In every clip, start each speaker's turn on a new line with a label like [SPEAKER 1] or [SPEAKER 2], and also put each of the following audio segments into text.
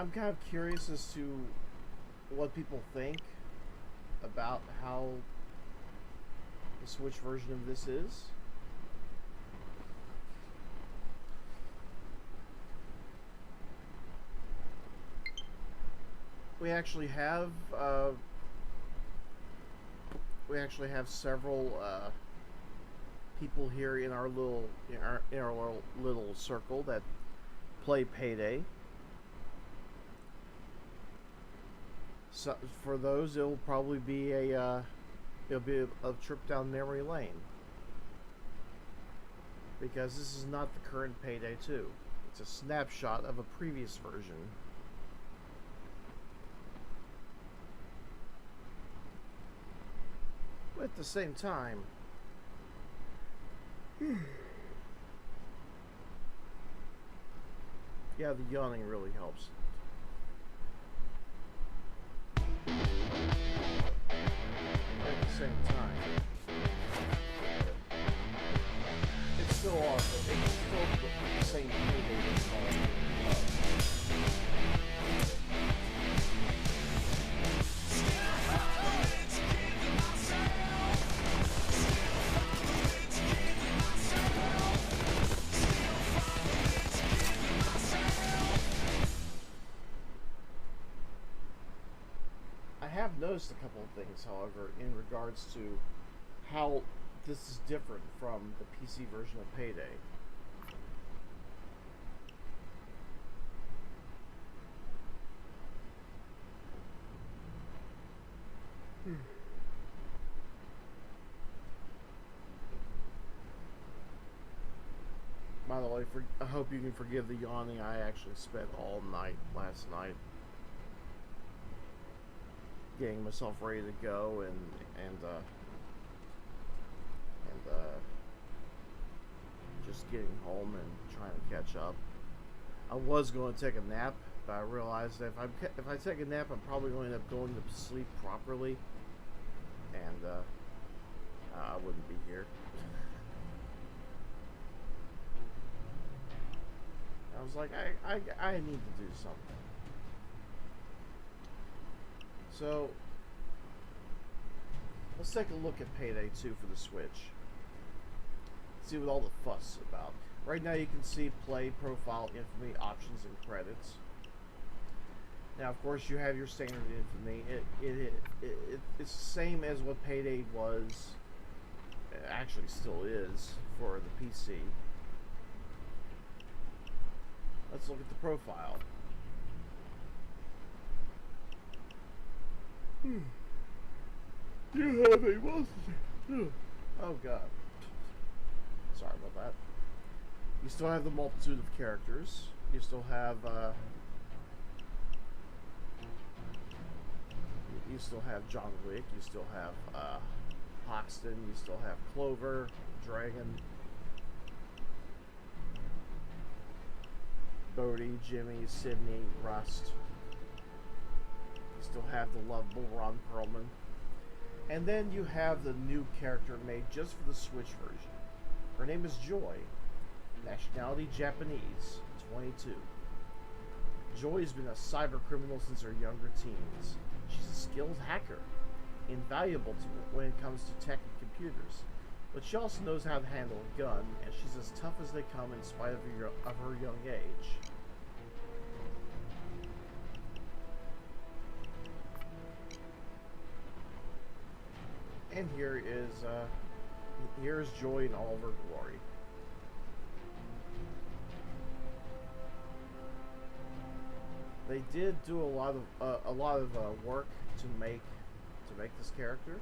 [SPEAKER 1] I'm kind of curious as to what people think about how the Switch version of this is. We actually have several people here in our little circle that play Payday. So for those, it'll probably be a trip down memory lane, because this is not the current Payday 2. It's a snapshot of a previous version. But at the same time, yeah, the yawning really helps. At the same time, it's still awesome. It's still the same Payday that's I have noticed a couple of things, however, in regards to how this is different from the PC version of Payday. By the way, I hope you can forgive the yawning. I actually spent all night last night getting myself ready to go and just getting home and trying to catch up. I was going to take a nap, but I realized that if I take a nap, I'm probably going to end up going to sleep properly, and I wouldn't be here. I was like, I need to do something. So, let's take a look at Payday 2 for the Switch. See what all the fuss is about. Right now you can see play, profile, infamy, options, and credits. Now, of course, you have your standard infamy. It's the same as what Payday was, actually still is, for the PC. Let's look at the profile. You have a monster. Oh god. Sorry about that. You still have the multitude of characters. You still have John Wick. You still have Hoxton. You still have Clover, Dragon, Bodhi, Jimmy, Sydney, Rust. You still have the lovable Ron Perlman. And then you have the new character made just for the Switch version. Her name is Joy. Nationality Japanese, 22. Joy has been a cyber criminal since her younger teens. She's a skilled hacker, invaluable when it comes to tech and computers. But she also knows how to handle a gun, and she's as tough as they come in spite of her young age. And here is Joy in all of her glory. They did do a lot of work to make this character.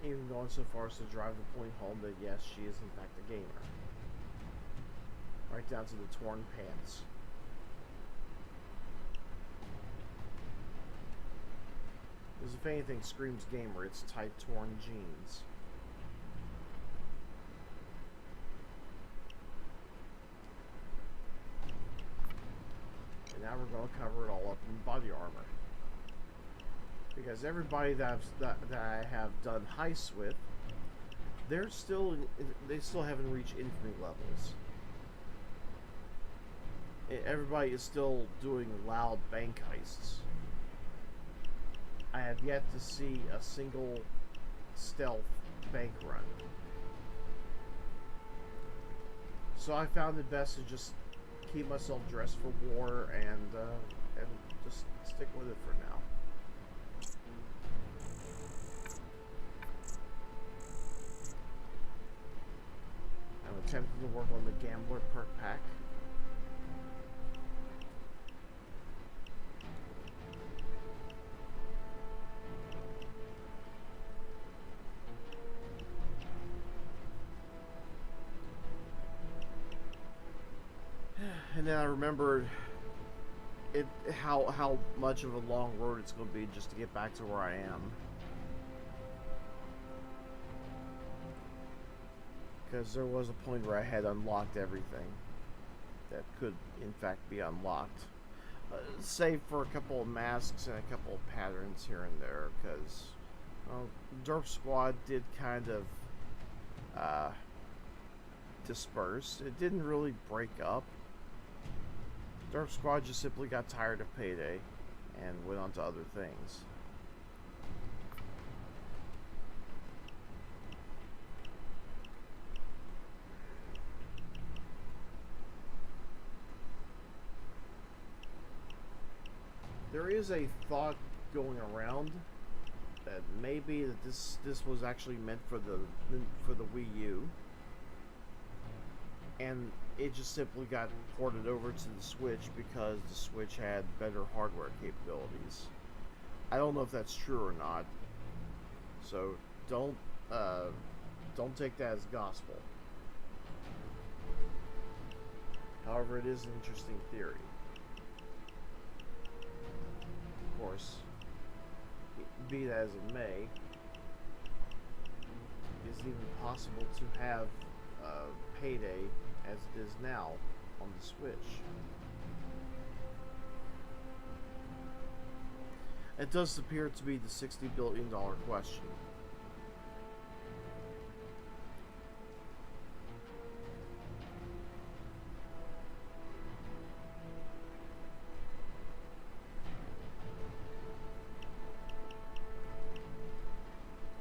[SPEAKER 1] Even going so far as to drive the point home that yes, she is in fact a gamer. Right down to the torn pants. Because if anything screams gamer, it's tight torn jeans. And now we're going to cover it all up in body armor. because everybody that I have done heists with, they still haven't reached infamy levels. Everybody is still doing loud bank heists. I have yet to see a single stealth bank run. So I found it best to just keep myself dressed for war and just stick with it for now. I'm attempting to work on the Gambler perk pack. And then I remembered how much of a long road it's going to be just to get back to where I am. Because there was a point where I had unlocked everything that could, in fact, be unlocked. Save for a couple of masks and a couple of patterns here and there, because Derp Squad did kind of disperse. It didn't really break up. Derp Squad just simply got tired of Payday and went on to other things. There is a thought going around that maybe that this was actually meant for the Wii U, and it just simply got ported over to the Switch because the Switch had better hardware capabilities. I don't know if that's true or not, so don't take that as gospel. However, it is an interesting theory. Of course, be that as it may, is it even possible to have Payday as it is now on the Switch? It does appear to be the $60 billion question.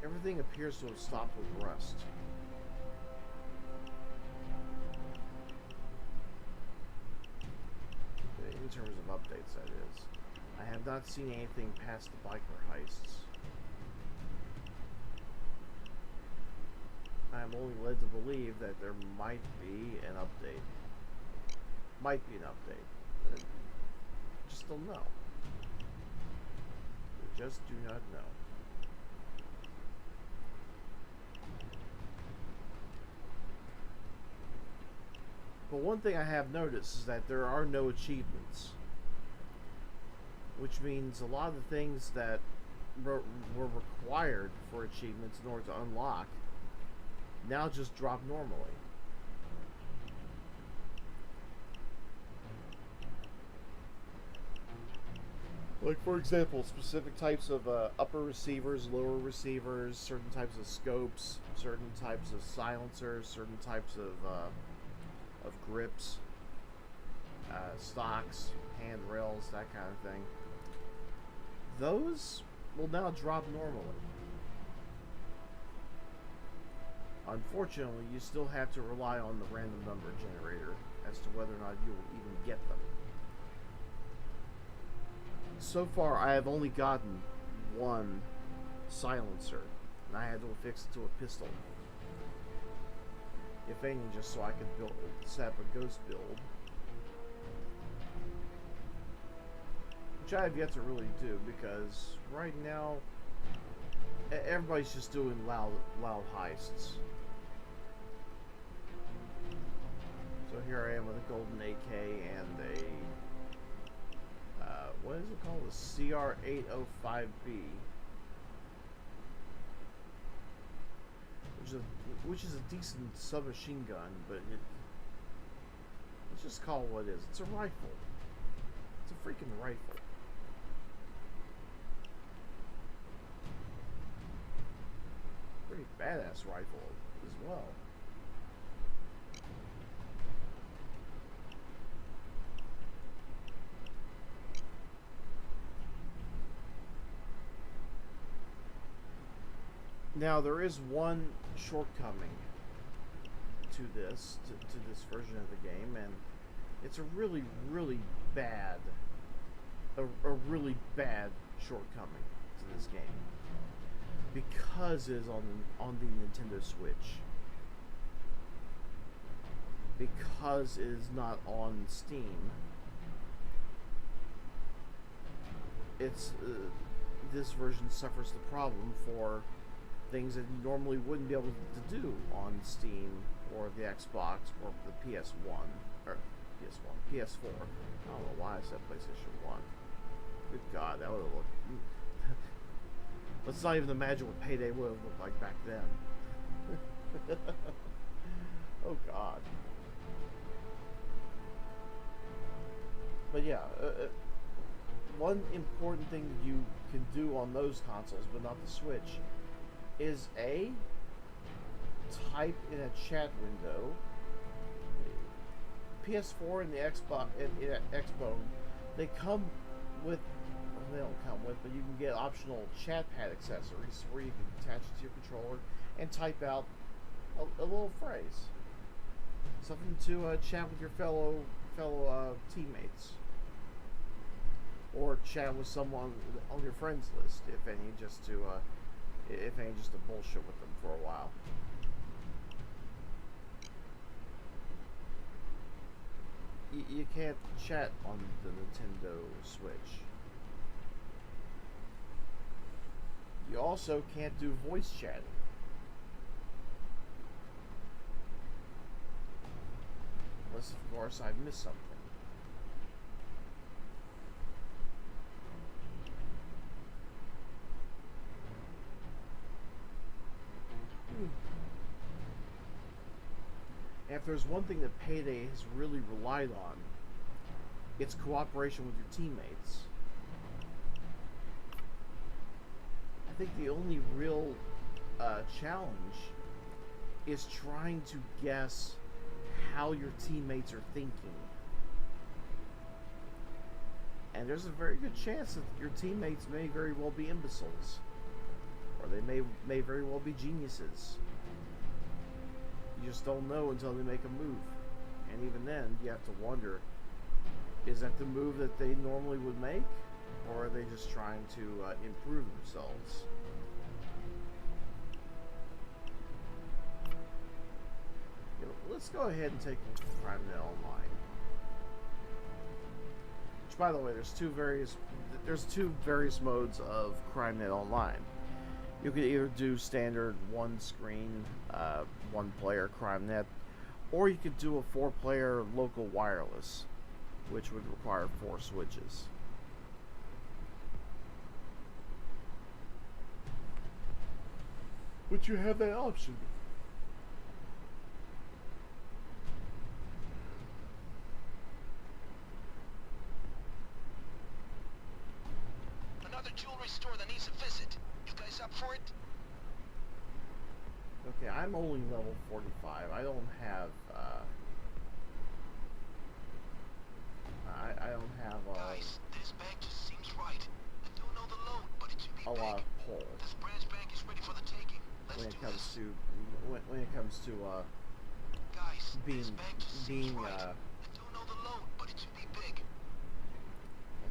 [SPEAKER 1] Everything appears to have stopped with Rust. In terms of updates, that is. I have not seen anything past the biker heists. I am only led to believe that there might be an update. Might be an update. Just don't know. We just do not know. But one thing I have noticed is that there are no achievements, which means a lot of the things that were required for achievements in order to unlock now just drop normally. Like, for example, specific types of upper receivers, lower receivers, certain types of scopes, certain types of silencers, certain types of grips, stocks, handrails, that kind of thing. Those will now drop normally. Unfortunately, you still have to rely on the random number generator as to whether or not you will even get them. So far, I have only gotten one silencer, and I had to fix it to a pistol. If anything, just so I could set up a ghost build. Which I have yet to really do, because right now, everybody's just doing loud heists. So here I am with a golden AK and a, what is it called? A CR805B. Which is a decent submachine gun, but let's just call it what it is. It's a rifle. It's a freaking rifle. badass rifle as well. Now there is one shortcoming to this version of the game, and it's a really bad a really bad shortcoming to this game because it is on the Nintendo Switch, because it is not on Steam. It's this version suffers the problem for things that you normally wouldn't be able to do on Steam or the Xbox or the PS1 or PS4. I don't know why I said PlayStation 1. Good God, that would have looked. Let's not even imagine what Payday would have looked like back then. Oh God. But yeah, one important thing that you can do on those consoles, but not the Switch, is type in a chat window. PS4 and the Xbox, they come with. Well, they don't come with, but you can get optional chat pad accessories where you can attach it to your controller and type out a little phrase, something to chat with your fellow teammates, or chat with someone on your friends list, if any, just to bullshit with them for a while. You can't chat on the Nintendo Switch. You also can't do voice chatting. Unless, of course, I've missed something. If there's one thing that Payday has really relied on, it's cooperation with your teammates. I think the only real challenge is trying to guess how your teammates are thinking. And there's a very good chance that your teammates may very well be imbeciles, or they may very well be geniuses. You just don't know until they make a move. And even then, you have to wonder, is that the move that they normally would make? Or are they just trying to improve themselves? You know, let's go ahead and take a look at CrimeNet Online. Which, by the way, there's two various modes of CrimeNet Online. You could either do standard one screen, one player CrimeNet, or you could do a 4-player local wireless, which would require 4 switches. But you have that option.
[SPEAKER 2] Another jewelry store that needs a visit. You guys up for it?
[SPEAKER 1] Okay, I'm only level 45. I don't have, I don't have,
[SPEAKER 2] Guys, this bank just seems right. I don't know the loan, but it should be
[SPEAKER 1] a
[SPEAKER 2] big.
[SPEAKER 1] lot of pull
[SPEAKER 2] This branch bank is ready for the taking. Let's
[SPEAKER 1] when
[SPEAKER 2] do
[SPEAKER 1] it comes
[SPEAKER 2] this.
[SPEAKER 1] to, when it comes to,
[SPEAKER 2] Guys,
[SPEAKER 1] being,
[SPEAKER 2] this bank just seems right. I don't know the loan, but it should be big.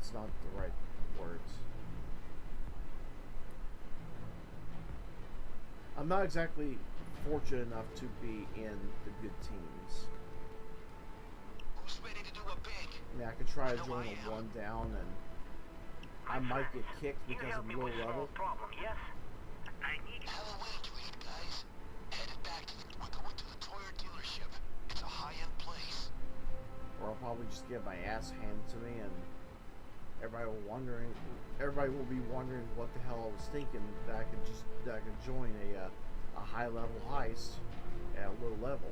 [SPEAKER 1] that's not the right words. I'm not exactly fortunate enough to be in the good teams.
[SPEAKER 2] Who's ready to do a big?
[SPEAKER 1] I mean, I could try to join a 1 down, and I might get kicked because I'm low level.
[SPEAKER 3] Problem, yes? I need
[SPEAKER 2] Hell away to it, guys. Headed back to we're going to the Toyota dealership. It's a high-end place.
[SPEAKER 1] Or I'll probably just get my ass handed to me, and everybody will be wondering what the hell I was thinking, that I could join a high level heist at a low level.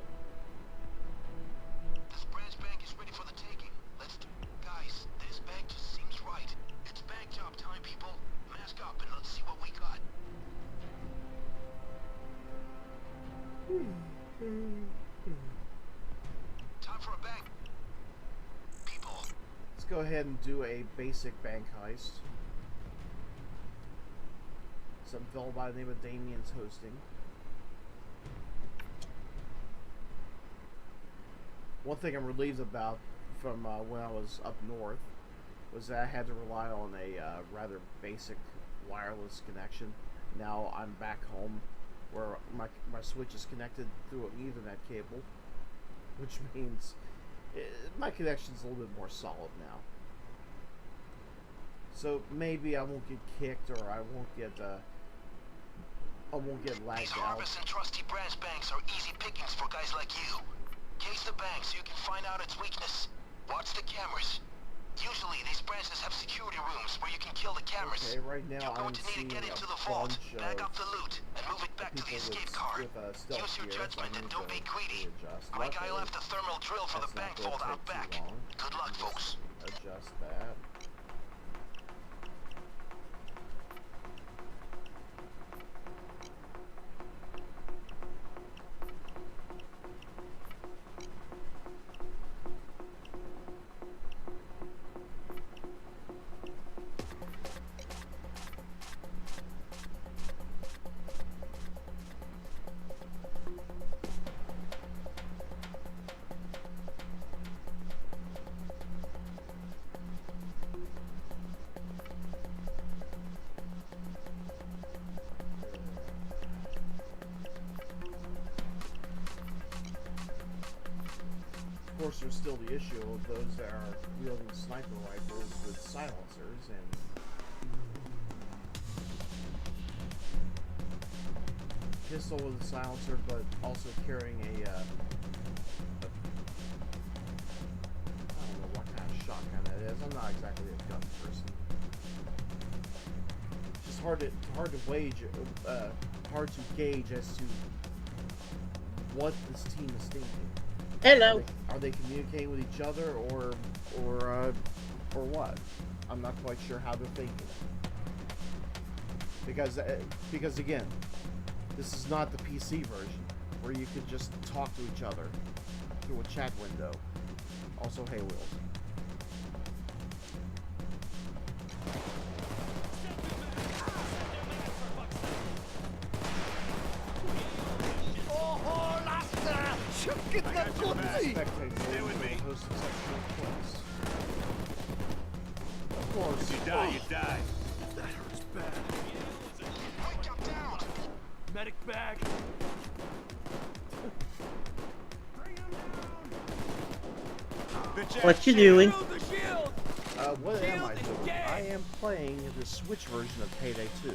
[SPEAKER 2] This branch bank is ready for the taking. Let's do guys, this bank just seems right. It's bank job time, people. Mask up and let's see what we got. Time for a bank. People.
[SPEAKER 1] Let's go ahead and do a basic bank heist. Some fellow by the name of Damien's hosting. One thing I'm relieved about from when I was up north was that I had to rely on a rather basic wireless connection. Now I'm back home where my Switch is connected through an Ethernet cable, which means my connection's a little bit more solid now. So maybe I won't get kicked or I won't get lagged
[SPEAKER 2] These
[SPEAKER 1] out.
[SPEAKER 2] Harvest and Trusty branch banks are easy pickings for guys like you. Case the bank so you can find out its weakness. Watch the cameras. Usually these branches have security rooms where you can kill the cameras.
[SPEAKER 1] Okay, right now
[SPEAKER 2] You're going
[SPEAKER 1] I'm
[SPEAKER 2] to need
[SPEAKER 1] seeing
[SPEAKER 2] to get
[SPEAKER 1] a
[SPEAKER 2] into the vault,
[SPEAKER 1] bunch
[SPEAKER 2] bag up
[SPEAKER 1] of
[SPEAKER 2] the loot, and move it back to the
[SPEAKER 1] people
[SPEAKER 2] escape car.
[SPEAKER 1] with stealth
[SPEAKER 2] Use your
[SPEAKER 1] gear, so I
[SPEAKER 2] judgment and
[SPEAKER 1] need
[SPEAKER 2] don't
[SPEAKER 1] to
[SPEAKER 2] be greedy.
[SPEAKER 1] readjust.
[SPEAKER 2] My guy
[SPEAKER 1] Luckily,
[SPEAKER 2] left a thermal drill for the
[SPEAKER 1] that's
[SPEAKER 2] bank
[SPEAKER 1] not
[SPEAKER 2] vault
[SPEAKER 1] gonna
[SPEAKER 2] out
[SPEAKER 1] take
[SPEAKER 2] back.
[SPEAKER 1] too long.
[SPEAKER 2] Good luck,
[SPEAKER 1] Just
[SPEAKER 2] folks.
[SPEAKER 1] adjust that. Of course, there's still the issue of those that are wielding sniper rifles with silencers and pistol with a silencer, but also carrying a I don't know what kind of shotgun that is. I'm not exactly a gun person. It's just hard to gauge as to what this team is thinking.
[SPEAKER 4] Hello.
[SPEAKER 1] Are they communicating with each other or what? I'm not quite sure how they're thinking. Because again, this is not the PC version where you could just talk to each other through a chat window. Also, hay wheels. Stay with me. Of course.
[SPEAKER 5] If you die, you die.
[SPEAKER 3] That hurts bad.
[SPEAKER 2] Quick, jump down.
[SPEAKER 3] Medic bag.
[SPEAKER 5] Bitch
[SPEAKER 4] What
[SPEAKER 5] ass
[SPEAKER 4] you
[SPEAKER 5] shit.
[SPEAKER 4] doing?
[SPEAKER 3] Build the shield.
[SPEAKER 1] What am I
[SPEAKER 3] Shield is
[SPEAKER 1] doing?
[SPEAKER 3] dead.
[SPEAKER 1] I am playing the Switch version of Payday 2.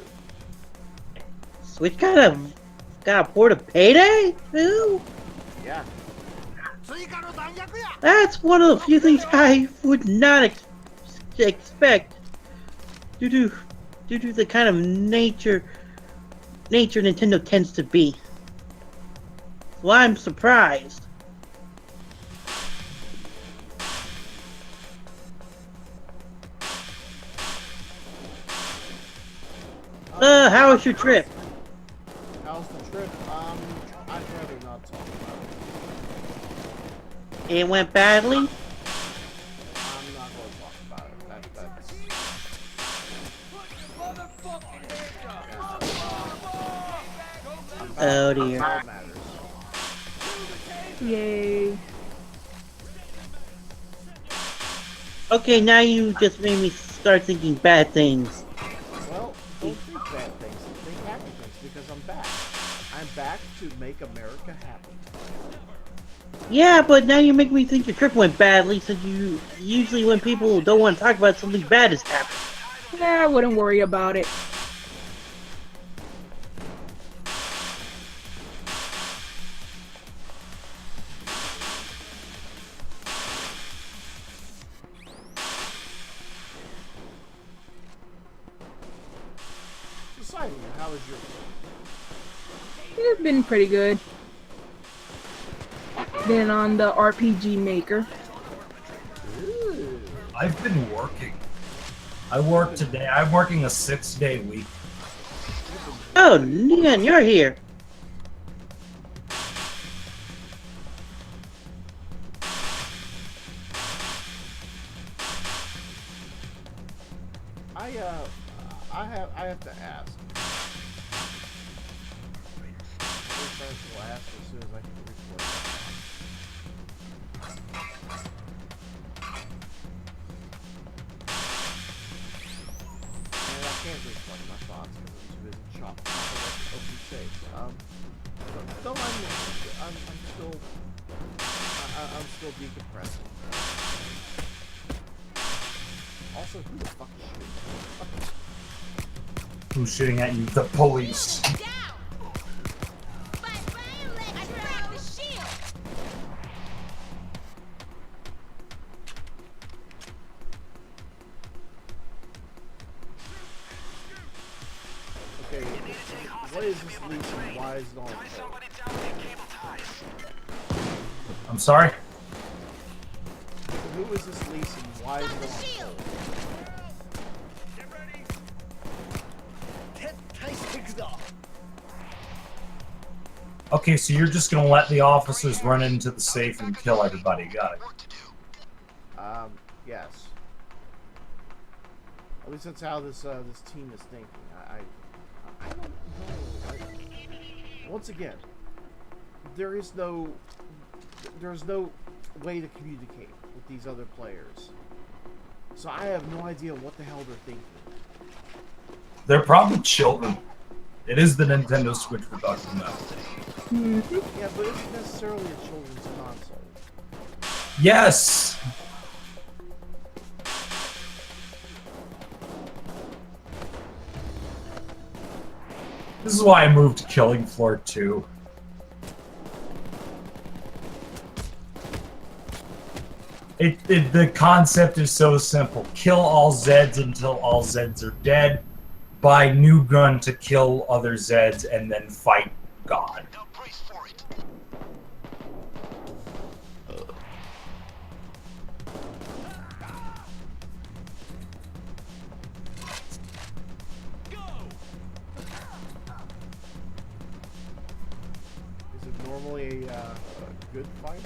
[SPEAKER 4] Switch got a port of Payday too?
[SPEAKER 1] Yeah.
[SPEAKER 4] That's one of the few things I would not expect due to the kind of nature Nintendo tends to be. So I'm surprised. How was your trip?
[SPEAKER 1] How's the trip? I'd rather not talk about it.
[SPEAKER 4] It went badly?
[SPEAKER 1] I'm not going to talk about it. That's...
[SPEAKER 4] Oh dear.
[SPEAKER 1] That's all matters.
[SPEAKER 6] Yay.
[SPEAKER 4] Okay, now you just made me start thinking bad things.
[SPEAKER 1] Well, don't think bad things. Think happy things because I'm back. I'm back to make America happy.
[SPEAKER 4] Yeah, but now you make me think your trip went badly, since you usually when people don't want to talk about something bad has happened.
[SPEAKER 6] Nah, I wouldn't worry about it.
[SPEAKER 1] Deciding, how was your...
[SPEAKER 6] It's been pretty good. Been on the RPG Maker.
[SPEAKER 1] Ooh.
[SPEAKER 7] I've been working. I work today. I'm working a 6-day week.
[SPEAKER 4] Oh, Neon, you're here.
[SPEAKER 1] I have to ask. I'll ask as soon as I can record. And I can't reflect my thoughts because I'm too busy chopping off open shapes. No, I'm still decompressing. Also, who the fuck is shooting?
[SPEAKER 7] Who's shooting at you? The police.
[SPEAKER 1] Okay, what is this leash and why is it on hold?
[SPEAKER 7] I'm sorry?
[SPEAKER 1] Who is this leash and why is it on hold?
[SPEAKER 7] Okay, so you're just gonna let the officers run into the safe and kill everybody. Got it.
[SPEAKER 1] Yes. At least that's how this team is thinking. I don't know. Once again, there's no way to communicate with these other players. So I have no idea what the hell they're thinking.
[SPEAKER 7] They're probably children. It is the Nintendo Switch we're talking about.
[SPEAKER 1] Yeah, but it's not necessarily a children's console.
[SPEAKER 7] Yes! This is why I moved to Killing Floor 2. The concept is so simple. Kill all Zeds until all Zeds are dead. Buy new gun to kill other Zeds and then fight God.
[SPEAKER 2] Now brace for it.
[SPEAKER 1] Is it normally a good fight?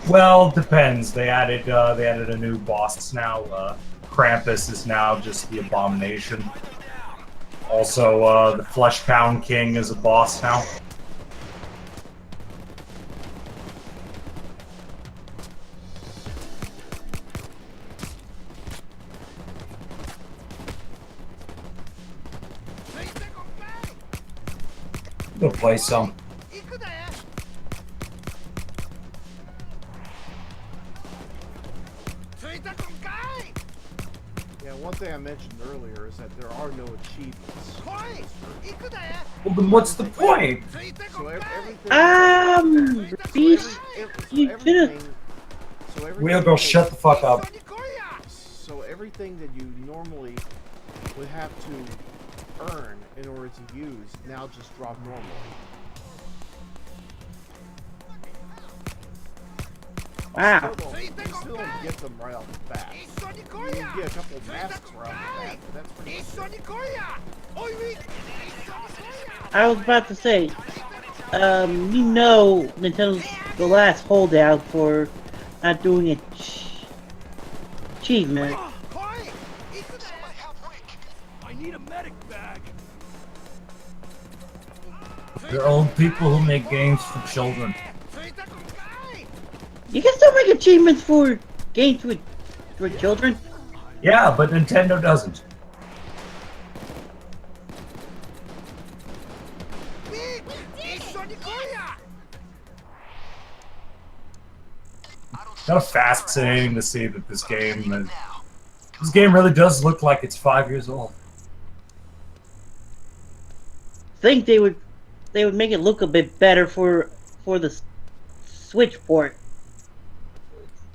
[SPEAKER 7] Well, depends. They added a new boss now. Krampus is now just the Abomination. Also, the Flesh Pound King is a boss now. Go play some.
[SPEAKER 1] Yeah, one thing I mentioned earlier is that there are no achievements.
[SPEAKER 7] Well, then what's the point?
[SPEAKER 1] So everything.
[SPEAKER 4] Beast, you could've-
[SPEAKER 7] We'll go shut the fuck up.
[SPEAKER 1] So everything that you normally would have to earn in order to use now just drop normally.
[SPEAKER 4] Wow.
[SPEAKER 1] You still don't get them right off the bat. You get a couple of masks right off the bat, but that's pretty much it.
[SPEAKER 4] I was about to say, you know Nintendo's the last holdout for not doing an achievement.
[SPEAKER 3] I need a medic bag.
[SPEAKER 7] They're old people who make games for children.
[SPEAKER 4] You can still make achievements for games for children.
[SPEAKER 7] Yeah, but Nintendo doesn't. How fascinating to see that this game really does look like it's 5 years old.
[SPEAKER 4] Think they would make it look a bit better for the Switch port.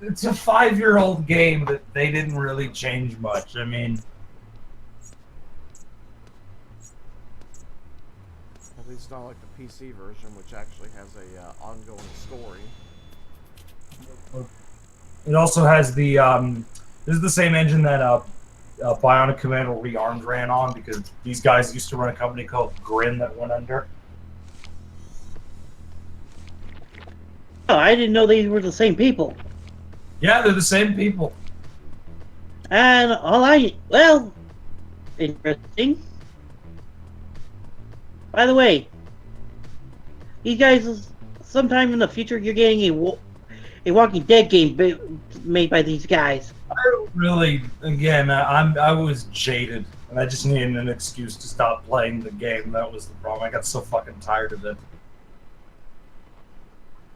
[SPEAKER 7] It's a 5-year-old game that they didn't really change much. I mean,
[SPEAKER 1] At least not like the PC version, which actually has a ongoing story.
[SPEAKER 7] it also has the this is the same engine that Bionic Commando Rearmed ran on, because these guys used to run a company called Grin that went under.
[SPEAKER 4] Oh, I didn't know they were the same people.
[SPEAKER 7] Yeah, they're the same people.
[SPEAKER 4] And interesting. By the way, you guys, sometime in the future, you're getting a Walking Dead game made by these guys.
[SPEAKER 7] I don't really, again, I was jaded, and I just needed an excuse to stop playing the game. That was the problem. I got so fucking tired of it.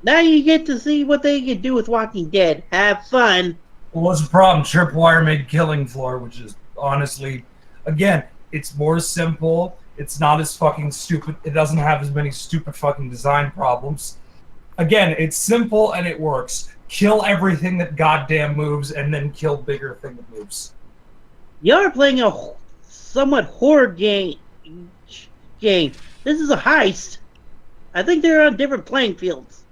[SPEAKER 4] Now you get to see what they can do with Walking Dead. Have fun.
[SPEAKER 7] Well, what's the problem? Tripwire made Killing Floor, which is honestly, again, it's more simple. It's not as fucking stupid. It doesn't have as many stupid fucking design problems. Again, it's simple and it works. Kill everything that goddamn moves, and then kill bigger thing that moves.
[SPEAKER 4] You're playing a somewhat horror game. This is a heist. I think they're on different playing fields.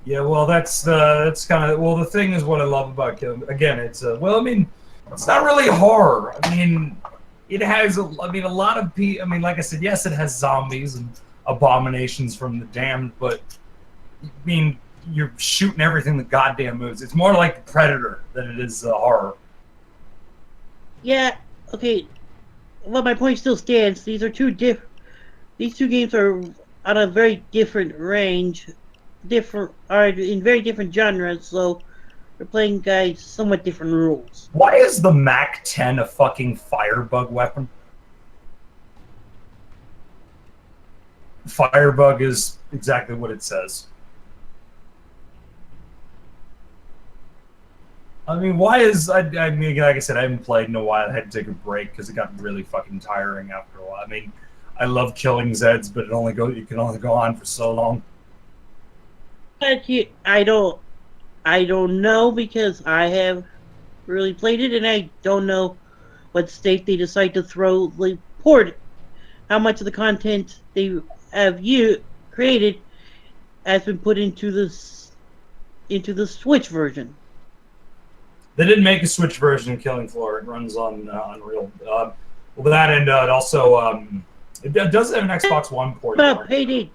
[SPEAKER 7] Yeah, well, that's kind of, well, the thing is what I love about Killing. Again, it's well, I mean, it's not really horror. I mean, it has, a lot of people. I mean, like I said, yes, it has zombies and abominations from the damned, but I mean, you're shooting everything that goddamn moves. It's more like Predator than it is horror.
[SPEAKER 4] Yeah. Okay. Well, my point still stands. These are These two games are on a very different range. Are in very different genres, so we're playing guys somewhat different rules.
[SPEAKER 7] Why is the MAC-10 a fucking firebug weapon? Firebug is exactly what it says. I mean, why is I mean, like I said, I haven't played in a while. I had to take a break because it got really fucking tiring after a while. I mean, I love killing Zeds, but it can only go on for so long.
[SPEAKER 4] But I don't know because I have really played it, and I don't know what state they decide to throw the port. How much of the content they have created has been put into the Switch version.
[SPEAKER 7] They didn't make a Switch version of Killing Floor. It runs on Unreal. Well, that and it also it does have an Xbox One port.
[SPEAKER 4] About Payday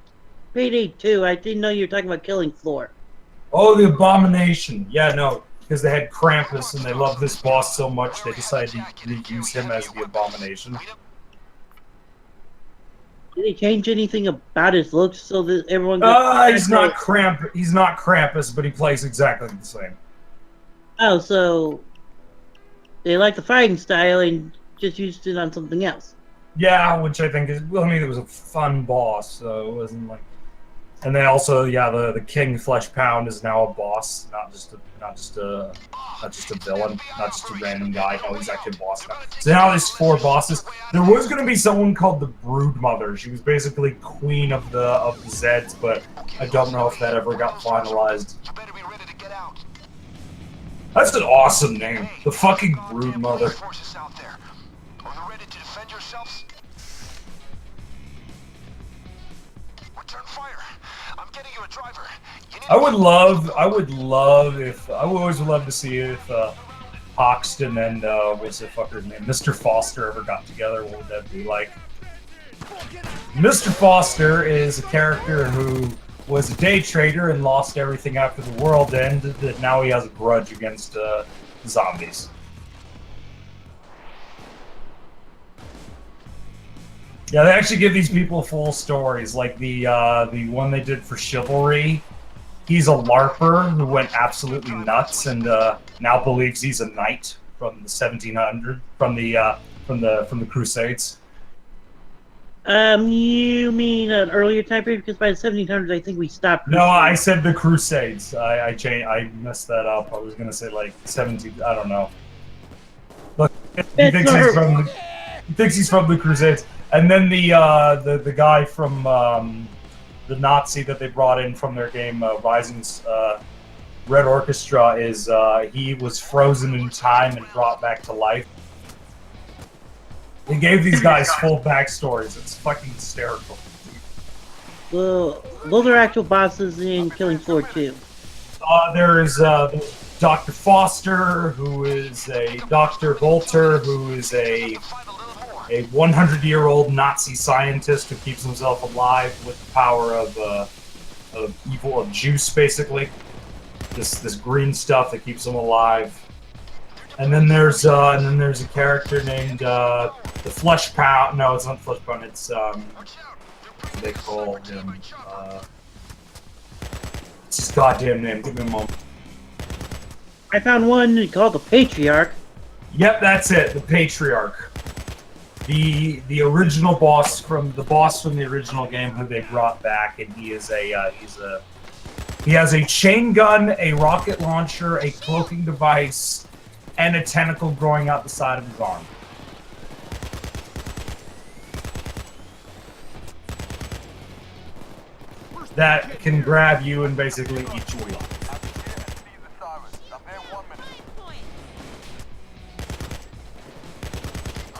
[SPEAKER 4] 2. I didn't know you were talking about Killing Floor.
[SPEAKER 7] Oh, the Abomination. Yeah, no, because they had Krampus and they loved this boss so much they decided to use him as the Abomination.
[SPEAKER 4] Did they change anything about his looks so that everyone?
[SPEAKER 7] He's not Krampus, but he plays exactly the same.
[SPEAKER 4] Oh, so they like the fighting style and just used it on something else.
[SPEAKER 7] Yeah, which I think is, well, I mean, it was a fun boss, so it wasn't like. And then also, yeah, the King Flesh Pound is now a boss, not just a villain, not just a random guy. No, he's actually a boss now. So now there's 4 bosses. There was gonna be someone called the Broodmother. She was basically queen of the Zeds, but I don't know if that ever got finalized. That's an awesome name, the fucking Broodmother. I would always love to see if Hoxton and what's the fucker's name, Mr. Foster ever got together. What would that be like? Mr. Foster is a character who was a day trader and lost everything after the world ended. That now he has a grudge against zombies. Yeah, they actually give these people full stories, like the one they did for Chivalry. He's a LARPer who went absolutely nuts and now believes he's a knight from the 1700 from the Crusades.
[SPEAKER 4] You mean an earlier time period? Because by the 1700s, I think we stopped.
[SPEAKER 7] No, I said the Crusades. I messed that up. I was gonna say like 17. I don't know. Look, he thinks he's from the Crusades. And then the guy from the Nazi that they brought in from their game Rising's Red Orchestra is he was frozen in time and brought back to life. They gave these guys full backstories. It's fucking hysterical.
[SPEAKER 4] Well, those are actual bosses in Killing Floor 2.
[SPEAKER 7] There's Dr. Foster, who is a Dr. Volter, who is a a 100-year-old Nazi scientist who keeps himself alive with the power of evil, of juice, basically. This green stuff that keeps him alive. And then there's a character named the Flesh Pound. No, it's not Flesh Pound. It's what they call him. It's his goddamn name. Give me a moment.
[SPEAKER 4] I found one called the Patriarch.
[SPEAKER 7] Yep, that's it. The Patriarch. The original boss from the original game who they brought back, and he is he has a chain gun, a rocket launcher, a cloaking device, and a tentacle growing out the side of his arm. That can grab you and basically eat you alive.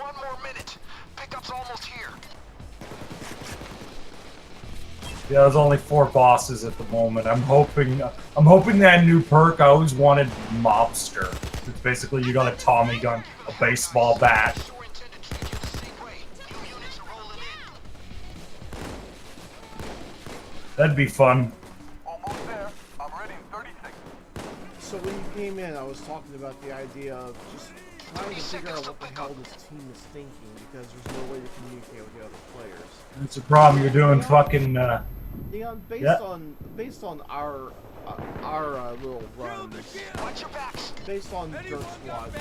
[SPEAKER 2] One more minute. Pickup's almost here.
[SPEAKER 7] Yeah, there's only 4 bosses at the moment. I'm hoping that new perk. I always wanted Mobster. It's basically you got a Tommy gun, a baseball bat.
[SPEAKER 2] Sure intended to treat you the same way. New units are rolling in.
[SPEAKER 7] That'd be fun.
[SPEAKER 5] Almost there. I'm ready in 30 seconds.
[SPEAKER 1] So when you came in, I was talking about the idea of just trying to figure out what the hell this team is thinking, because there's no way to communicate with the other players.
[SPEAKER 7] That's the problem. You're doing fucking.
[SPEAKER 1] Neon, based on our little runs,
[SPEAKER 2] Watch your backs.
[SPEAKER 1] based on Dirt Squad's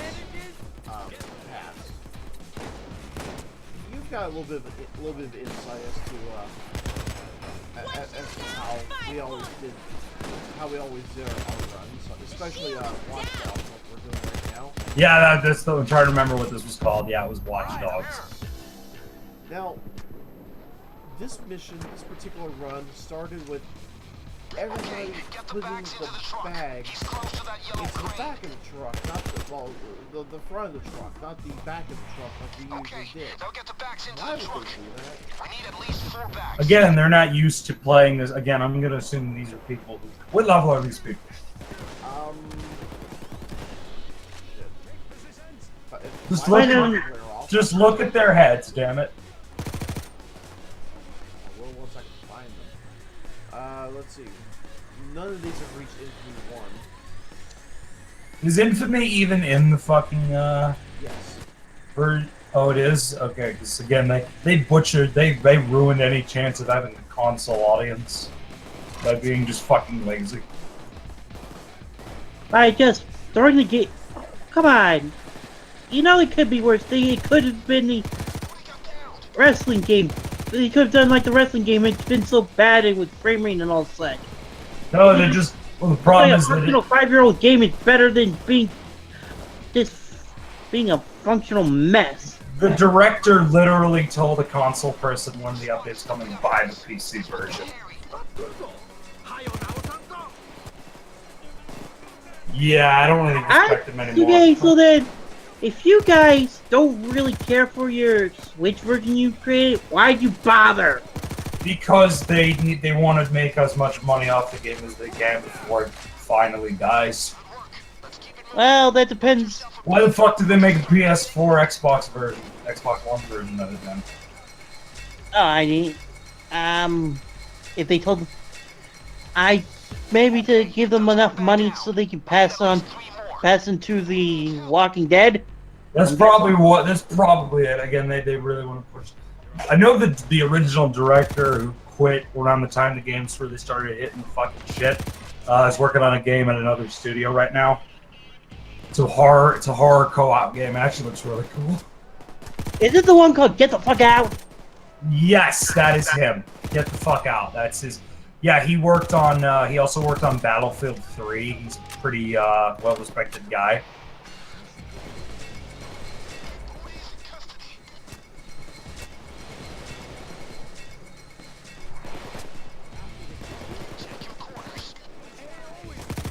[SPEAKER 1] past, you've got a little bit of insight as to how we always did our runs, especially Watch Dogs, what we're doing right now.
[SPEAKER 7] Yeah, that's the. I'm trying to remember what this was called. Yeah, it was Watch Dogs.
[SPEAKER 1] Now, this mission, this particular run, started with everybody
[SPEAKER 2] Get the
[SPEAKER 1] putting
[SPEAKER 2] bags into
[SPEAKER 1] the
[SPEAKER 2] the truck.
[SPEAKER 1] bag
[SPEAKER 2] He's close to that yellow
[SPEAKER 1] into the
[SPEAKER 2] crane.
[SPEAKER 1] back of the truck, not the front of the truck, not the back of the truck like we usually
[SPEAKER 2] Okay,
[SPEAKER 1] did.
[SPEAKER 2] now get the bags into
[SPEAKER 1] Why
[SPEAKER 2] the
[SPEAKER 1] would
[SPEAKER 2] truck.
[SPEAKER 1] they do that?
[SPEAKER 2] We need at least 4 bags.
[SPEAKER 7] Again, they're not used to playing this. Again, I'm gonna assume these are people who. What level are these people? Just
[SPEAKER 1] Why
[SPEAKER 7] look
[SPEAKER 1] not
[SPEAKER 7] at-
[SPEAKER 1] clear off?
[SPEAKER 7] Just look at their heads, damn it.
[SPEAKER 1] Well, once I can find them. Let's see. None of these have reached Infamy 1.
[SPEAKER 7] Is Infamy even in the fucking
[SPEAKER 1] Yes.
[SPEAKER 7] Oh, it is? Okay, because again, they butchered, they ruined any chance of having a console audience by being just fucking lazy.
[SPEAKER 4] By just throwing the game. Come on. You know it could be worse. It could have been the wrestling game. They could have done like the wrestling game. It's been so bad and with frame rate and all such.
[SPEAKER 7] No, they're just. Well, the problem
[SPEAKER 4] Like
[SPEAKER 7] is
[SPEAKER 4] a
[SPEAKER 7] that.
[SPEAKER 4] functional 5-year-old game is better than being a functional mess.
[SPEAKER 7] The director literally told a console person when the update's coming, buy the PC version. Yeah, I don't really respect them anymore.
[SPEAKER 4] Okay, so then, if you guys don't really care for your Switch version you created, why'd you bother?
[SPEAKER 7] Because they want to make as much money off the game as they can before it finally dies.
[SPEAKER 4] Well, that depends.
[SPEAKER 7] Why the fuck did they make a PS4 Xbox version, Xbox One version of it then?
[SPEAKER 4] Oh, I mean, if they told, maybe to give them enough money so they can pass into the Walking Dead.
[SPEAKER 7] That's probably it. Again, they really want to push. I know that the original director who quit around the time the games really started hitting the fucking shit is working on a game at another studio right now. It's a horror co-op game. It actually looks really cool.
[SPEAKER 4] Is it the one called Get the Fuck Out?
[SPEAKER 7] Yes, that is him. Get the fuck out. That's his. Yeah, he worked on. He also worked on Battlefield 3. He's a pretty well-respected guy.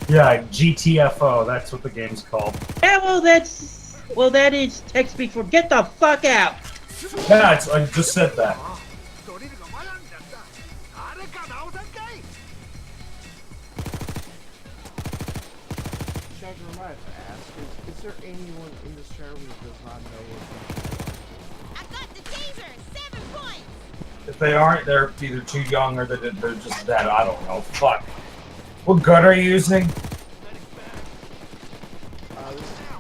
[SPEAKER 7] Yeah, GTFO. That's what the game's called.
[SPEAKER 4] Yeah, well, that is text speak for Get the Fuck Out.
[SPEAKER 7] Yeah, I just said that.
[SPEAKER 1] Chagrin, I have to ask, is there anyone in this channel who does not know what
[SPEAKER 7] If they aren't, they're either too young or they're just that. I don't know. Fuck. What gun are you using?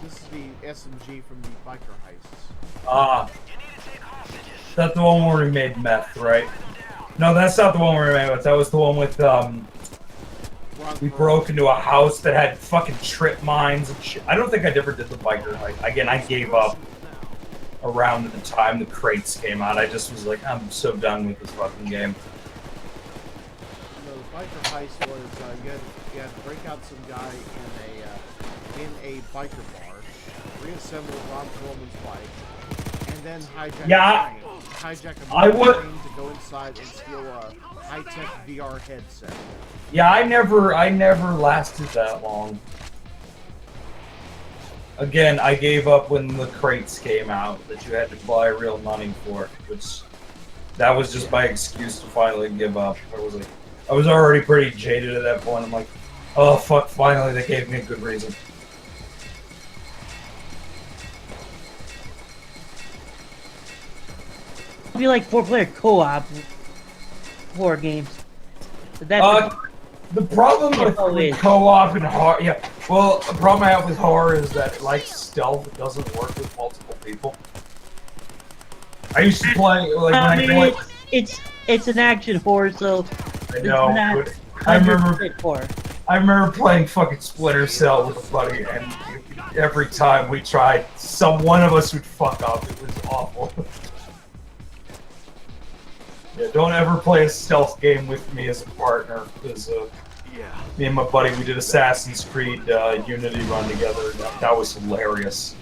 [SPEAKER 1] This is the SMG from the biker heists.
[SPEAKER 7] That's the one where we made meth, right? No, that's not the one where we made meth. That was the one with we broke into a house that had fucking trip mines and shit. I don't think I ever did the biker heist. Again, I gave up around the time the crates came out. I just was like, I'm so done with this fucking game.
[SPEAKER 1] No, the biker heist was you had to break out some guy in a biker bar, reassemble Ron Perlman's bike, and then hijack a train. Hijack a train to go inside and steal a high-tech VR headset.
[SPEAKER 7] Yeah, I never lasted that long. Again, I gave up when the crates came out that you had to buy real money for, which that was just my excuse to finally give up. I was already pretty jaded at that point. I'm like, oh fuck, finally they gave me a good reason.
[SPEAKER 4] It'd be like 4-player co-op horror games.
[SPEAKER 7] The problem with co-op and horror, yeah. Well, the problem I have with horror is that, like stealth, it doesn't work with multiple people. I used to play
[SPEAKER 4] it's an action horror, so
[SPEAKER 7] I know. I remember playing fucking Splinter Cell with a buddy, and every time we tried, one of us would fuck up. It was awful. Yeah, don't ever play a stealth game with me as a partner, because me and my buddy, we did Assassin's Creed Unity run together, and that was hilarious.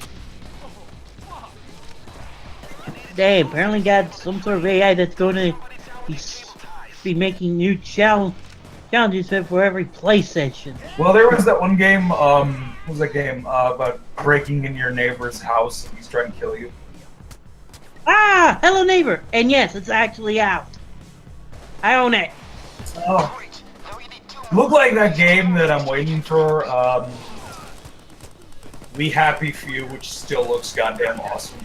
[SPEAKER 4] They apparently got some sort of AI that's going to be making new challenges for every PlayStation.
[SPEAKER 7] Well, there was that one game, what was that game, about breaking in your neighbor's house and he's trying to kill you?
[SPEAKER 4] Ah! Hello Neighbor! And yes, it's actually out. I own it.
[SPEAKER 7] Oh. Look like that game that I'm waiting for, We Happy Few, which still looks goddamn awesome.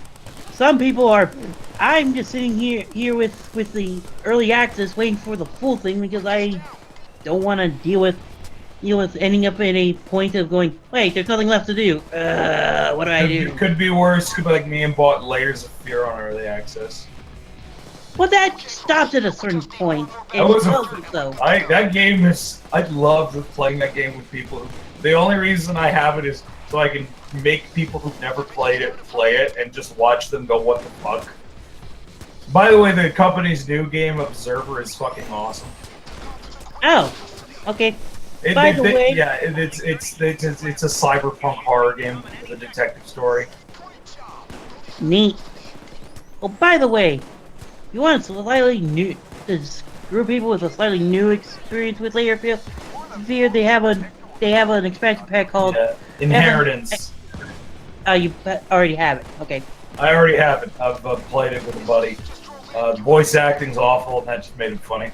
[SPEAKER 4] Some people are. I'm just sitting here with the early access, waiting for the full thing because I don't want to deal with ending up in a point of going, wait, there's nothing left to do. What do I do?
[SPEAKER 7] It could be worse. Could be like me and bought Layers of Fear on early access.
[SPEAKER 4] Well, that stops at a certain point.
[SPEAKER 7] That game is. I love playing that game with people. The only reason I have it is so I can make people who've never played it play it and just watch them go, what the fuck. By the way, the company's new game, Observer, is fucking awesome.
[SPEAKER 4] Oh, okay. By the way,
[SPEAKER 7] yeah, it's a cyberpunk horror game, the detective story.
[SPEAKER 4] Neat. Oh, by the way, you want slightly new, this group of people with a slightly new experience with Layer Fear, they have an expansion pack called
[SPEAKER 7] Inheritance.
[SPEAKER 4] You already have it. Okay.
[SPEAKER 7] I already have it. I've played it with a buddy. The voice acting's awful, and that just made it funny.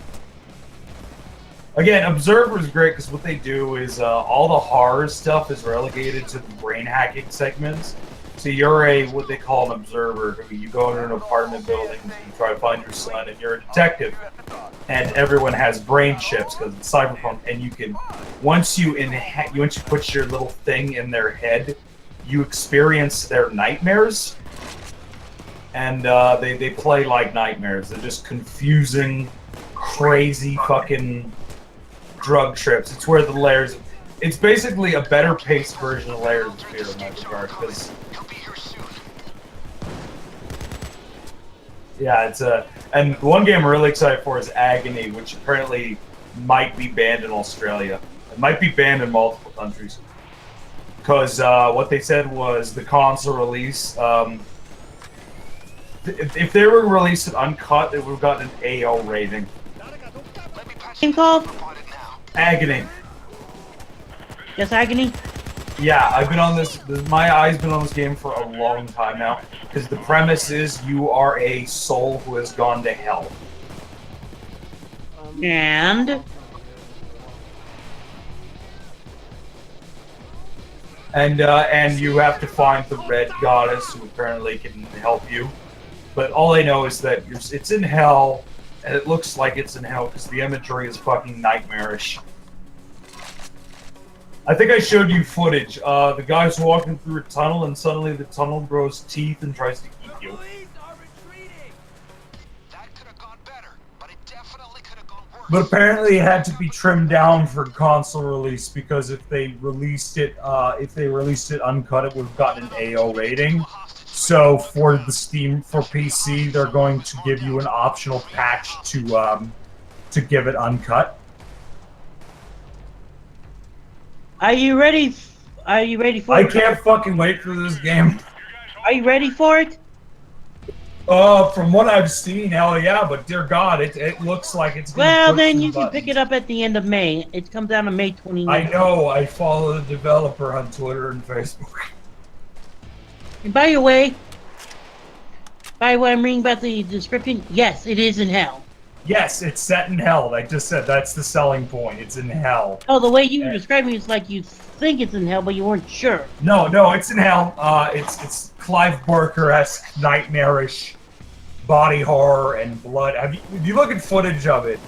[SPEAKER 7] Again, Observer is great because what they do is all the horror stuff is relegated to the brain hacking segments. So you're what they call an observer. You go into an apartment building and you try to find your son, and you're a detective. And everyone has brain chips because it's cyberpunk, and you can once you put your little thing in their head, you experience their nightmares. And they play like nightmares. They're just confusing, crazy fucking drug trips. It's where the layers. It's basically a better paced version of Layers of Fear in that regard. Because yeah, it's and one game I'm really excited for is Agony, which apparently might be banned in Australia. It might be banned in multiple countries. Because what they said was the console release. If they were released uncut, it would have gotten an AO rating.
[SPEAKER 4] Game called
[SPEAKER 7] Agony.
[SPEAKER 4] Yes, Agony.
[SPEAKER 7] Yeah, I've been on this. My eye's been on this game for a long time now. Because the premise is you are a soul who has gone to hell.
[SPEAKER 4] And you have to find the red goddess who apparently can help you. But all I know is that it's in hell,
[SPEAKER 7] and it looks like it's in hell because the imagery is fucking nightmarish. I think I showed you footage. The guy's walking through a tunnel, and suddenly the tunnel grows teeth and tries to eat you.
[SPEAKER 3] Police are retreating.
[SPEAKER 2] That could have gone better, but it definitely could have gone worse.
[SPEAKER 7] But apparently, it had to be trimmed down for console release because if they released it uncut, it would have gotten an AO rating. So for the Steam for PC, they're going to give you an optional patch to give it uncut.
[SPEAKER 4] Are you ready? Are you ready for
[SPEAKER 7] I
[SPEAKER 4] it?
[SPEAKER 7] can't fucking wait for this game.
[SPEAKER 4] Are you ready for it?
[SPEAKER 7] From what I've seen, hell yeah, but dear God, it looks like it's gonna
[SPEAKER 4] Well,
[SPEAKER 7] push
[SPEAKER 4] then
[SPEAKER 7] some
[SPEAKER 4] you can
[SPEAKER 7] buttons.
[SPEAKER 4] pick it up at the end of May. It comes out on May 29th.
[SPEAKER 7] I know, I follow the developer on Twitter and Facebook.
[SPEAKER 4] And by the way, I'm reading about the description. Yes, it is in hell.
[SPEAKER 7] Yes, it's set in hell. I just said that's the selling point. It's in hell.
[SPEAKER 4] Oh, the way you were describing it's like you think it's in hell, but you weren't sure.
[SPEAKER 7] No, it's in hell. It's Clive Barker-esque, nightmarish body horror and blood. If you look at footage of it,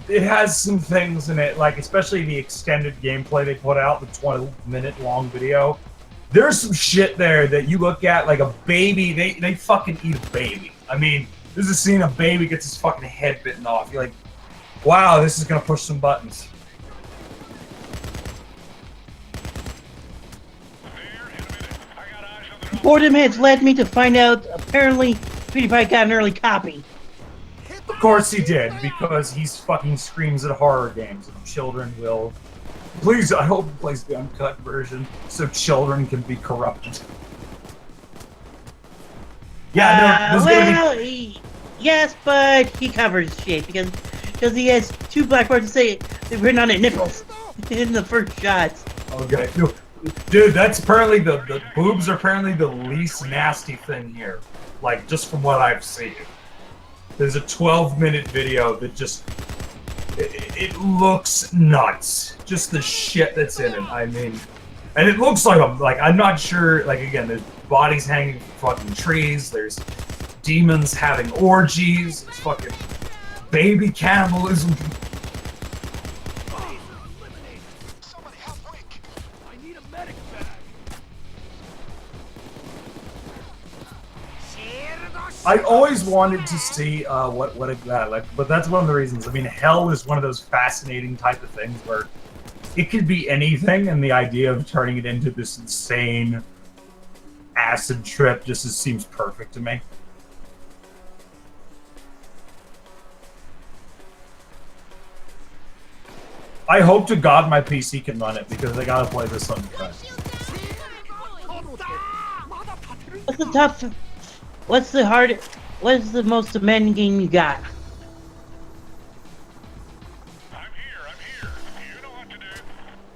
[SPEAKER 7] it has some things in it, like especially the extended gameplay they put out, the 20-minute long video. There's some shit there that you look at like a baby. They fucking eat a baby. I mean, there's a scene a baby gets his fucking head bitten off. You're like, wow, this is gonna push some buttons.
[SPEAKER 4] Boredom has led me to find out apparently PewDiePie got an early copy.
[SPEAKER 7] Of course he did, because he's fucking screams at horror games and children will. Please, I hope he plays the uncut version so children can be corrupted. Yeah, no, there's gonna be.
[SPEAKER 4] Yes, but he covers shit because he has two black words to say they've written on it nipples in the first shots.
[SPEAKER 7] Okay, dude, that's apparently the boobs are apparently the least nasty thing here. Like, just from what I've seen. There's a 12-minute video that just it looks nuts. Just the shit that's in it. I mean, and it looks like I'm not sure. Like again, there's bodies hanging from fucking trees. There's demons having orgies. It's fucking baby cannibalism.
[SPEAKER 2] Somebody help Rick.
[SPEAKER 3] I need a medic bag.
[SPEAKER 7] I always wanted to see what like, but that's one of the reasons. I mean, hell is one of those fascinating type of things where it could be anything, and the idea of turning it into this insane acid trip just seems perfect to me. I hope to God my PC can run it because I gotta play this on cut.
[SPEAKER 4] What's the tough? What's the hard? What is the most demanding game you got?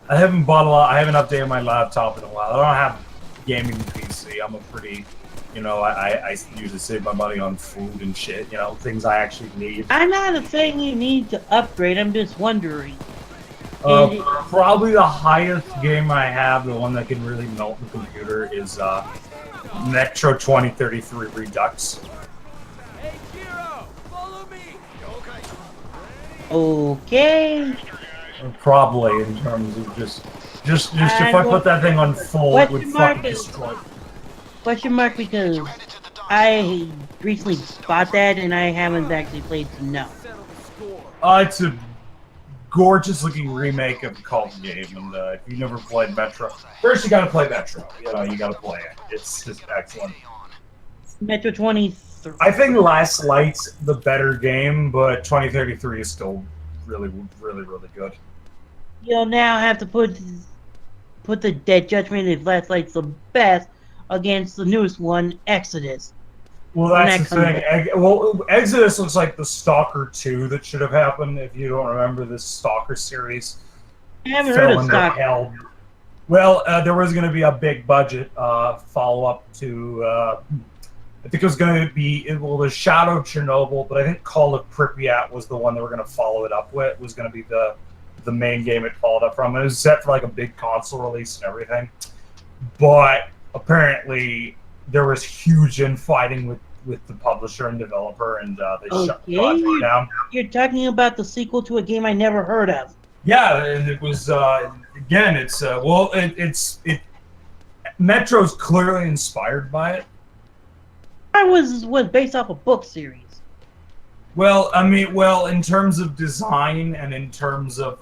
[SPEAKER 7] I haven't bought a lot. I haven't updated my laptop in a while. I don't have gaming PC. I'm a pretty, I usually save my money on food and shit. Things I actually need.
[SPEAKER 4] I'm not saying you need to upgrade. I'm just wondering.
[SPEAKER 7] Probably the highest game I have, the one that can really melt the computer, is Metro 2033 Redux.
[SPEAKER 3] Hey, Kiro, follow me.
[SPEAKER 4] Okay.
[SPEAKER 7] Probably in terms of just if I put that thing on full, it would fucking destroy.
[SPEAKER 4] Question mark because I recently bought that and I haven't actually played enough.
[SPEAKER 7] It's a gorgeous looking remake of the Call of game, and if you never played Metro, first you gotta play Metro. You gotta play it. It's just excellent.
[SPEAKER 4] Metro 23.
[SPEAKER 7] I think Last Light's the better game, but 2033 is still really, really, really good.
[SPEAKER 4] You'll now have to put the Dead Judgment if Last Light's the best against the newest one, Exodus.
[SPEAKER 7] Well, that's the thing. Well, Exodus looks like the Stalker 2 that should have happened. If you don't remember this Stalker series,
[SPEAKER 4] I haven't heard of Stalker.
[SPEAKER 7] Hell. Well, there was going to be a big budget follow-up to. I think it was going to be the Shadow of Chernobyl, but I think Call of Pripyat was the one that we're going to follow it up with. It was going to be the main game it followed up from. It was set for like a big console release and everything, but apparently there was huge infighting with the publisher and developer, and they shut the
[SPEAKER 4] Okay,
[SPEAKER 7] project down.
[SPEAKER 4] you're talking about the sequel to a game I never heard of.
[SPEAKER 7] Yeah, and it was again. It's Metro's clearly inspired by it.
[SPEAKER 4] I was based off a book series.
[SPEAKER 7] Well, I mean, in terms of design and in terms of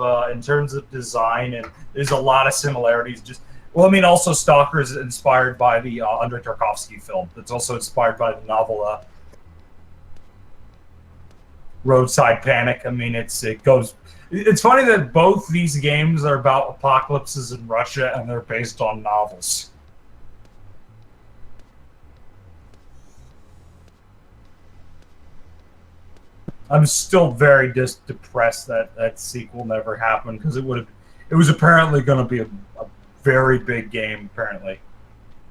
[SPEAKER 7] design, and there's a lot of similarities. Also Stalker is inspired by the Andrei Tarkovsky film. It's also inspired by the novel Roadside Panic. I mean, it's funny that both these games are about apocalypses in Russia and they're based on novels. I'm still very depressed that that sequel never happened, because it was apparently going to be a very big game, apparently.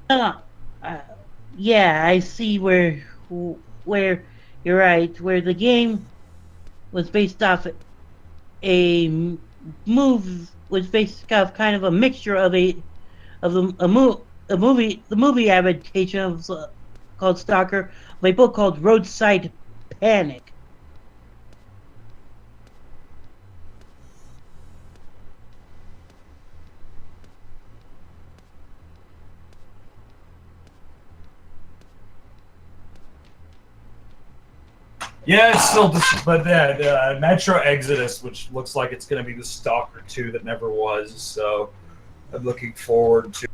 [SPEAKER 4] Yeah, I see where you're right. Where the game was based off a was based off kind of a mixture of the movie adaptation of called Stalker, of a book called Roadside Panic.
[SPEAKER 7] Yeah, it's still, but yeah, Metro Exodus, which looks like it's going to be the Stalker 2 that never was, so I'm looking forward to.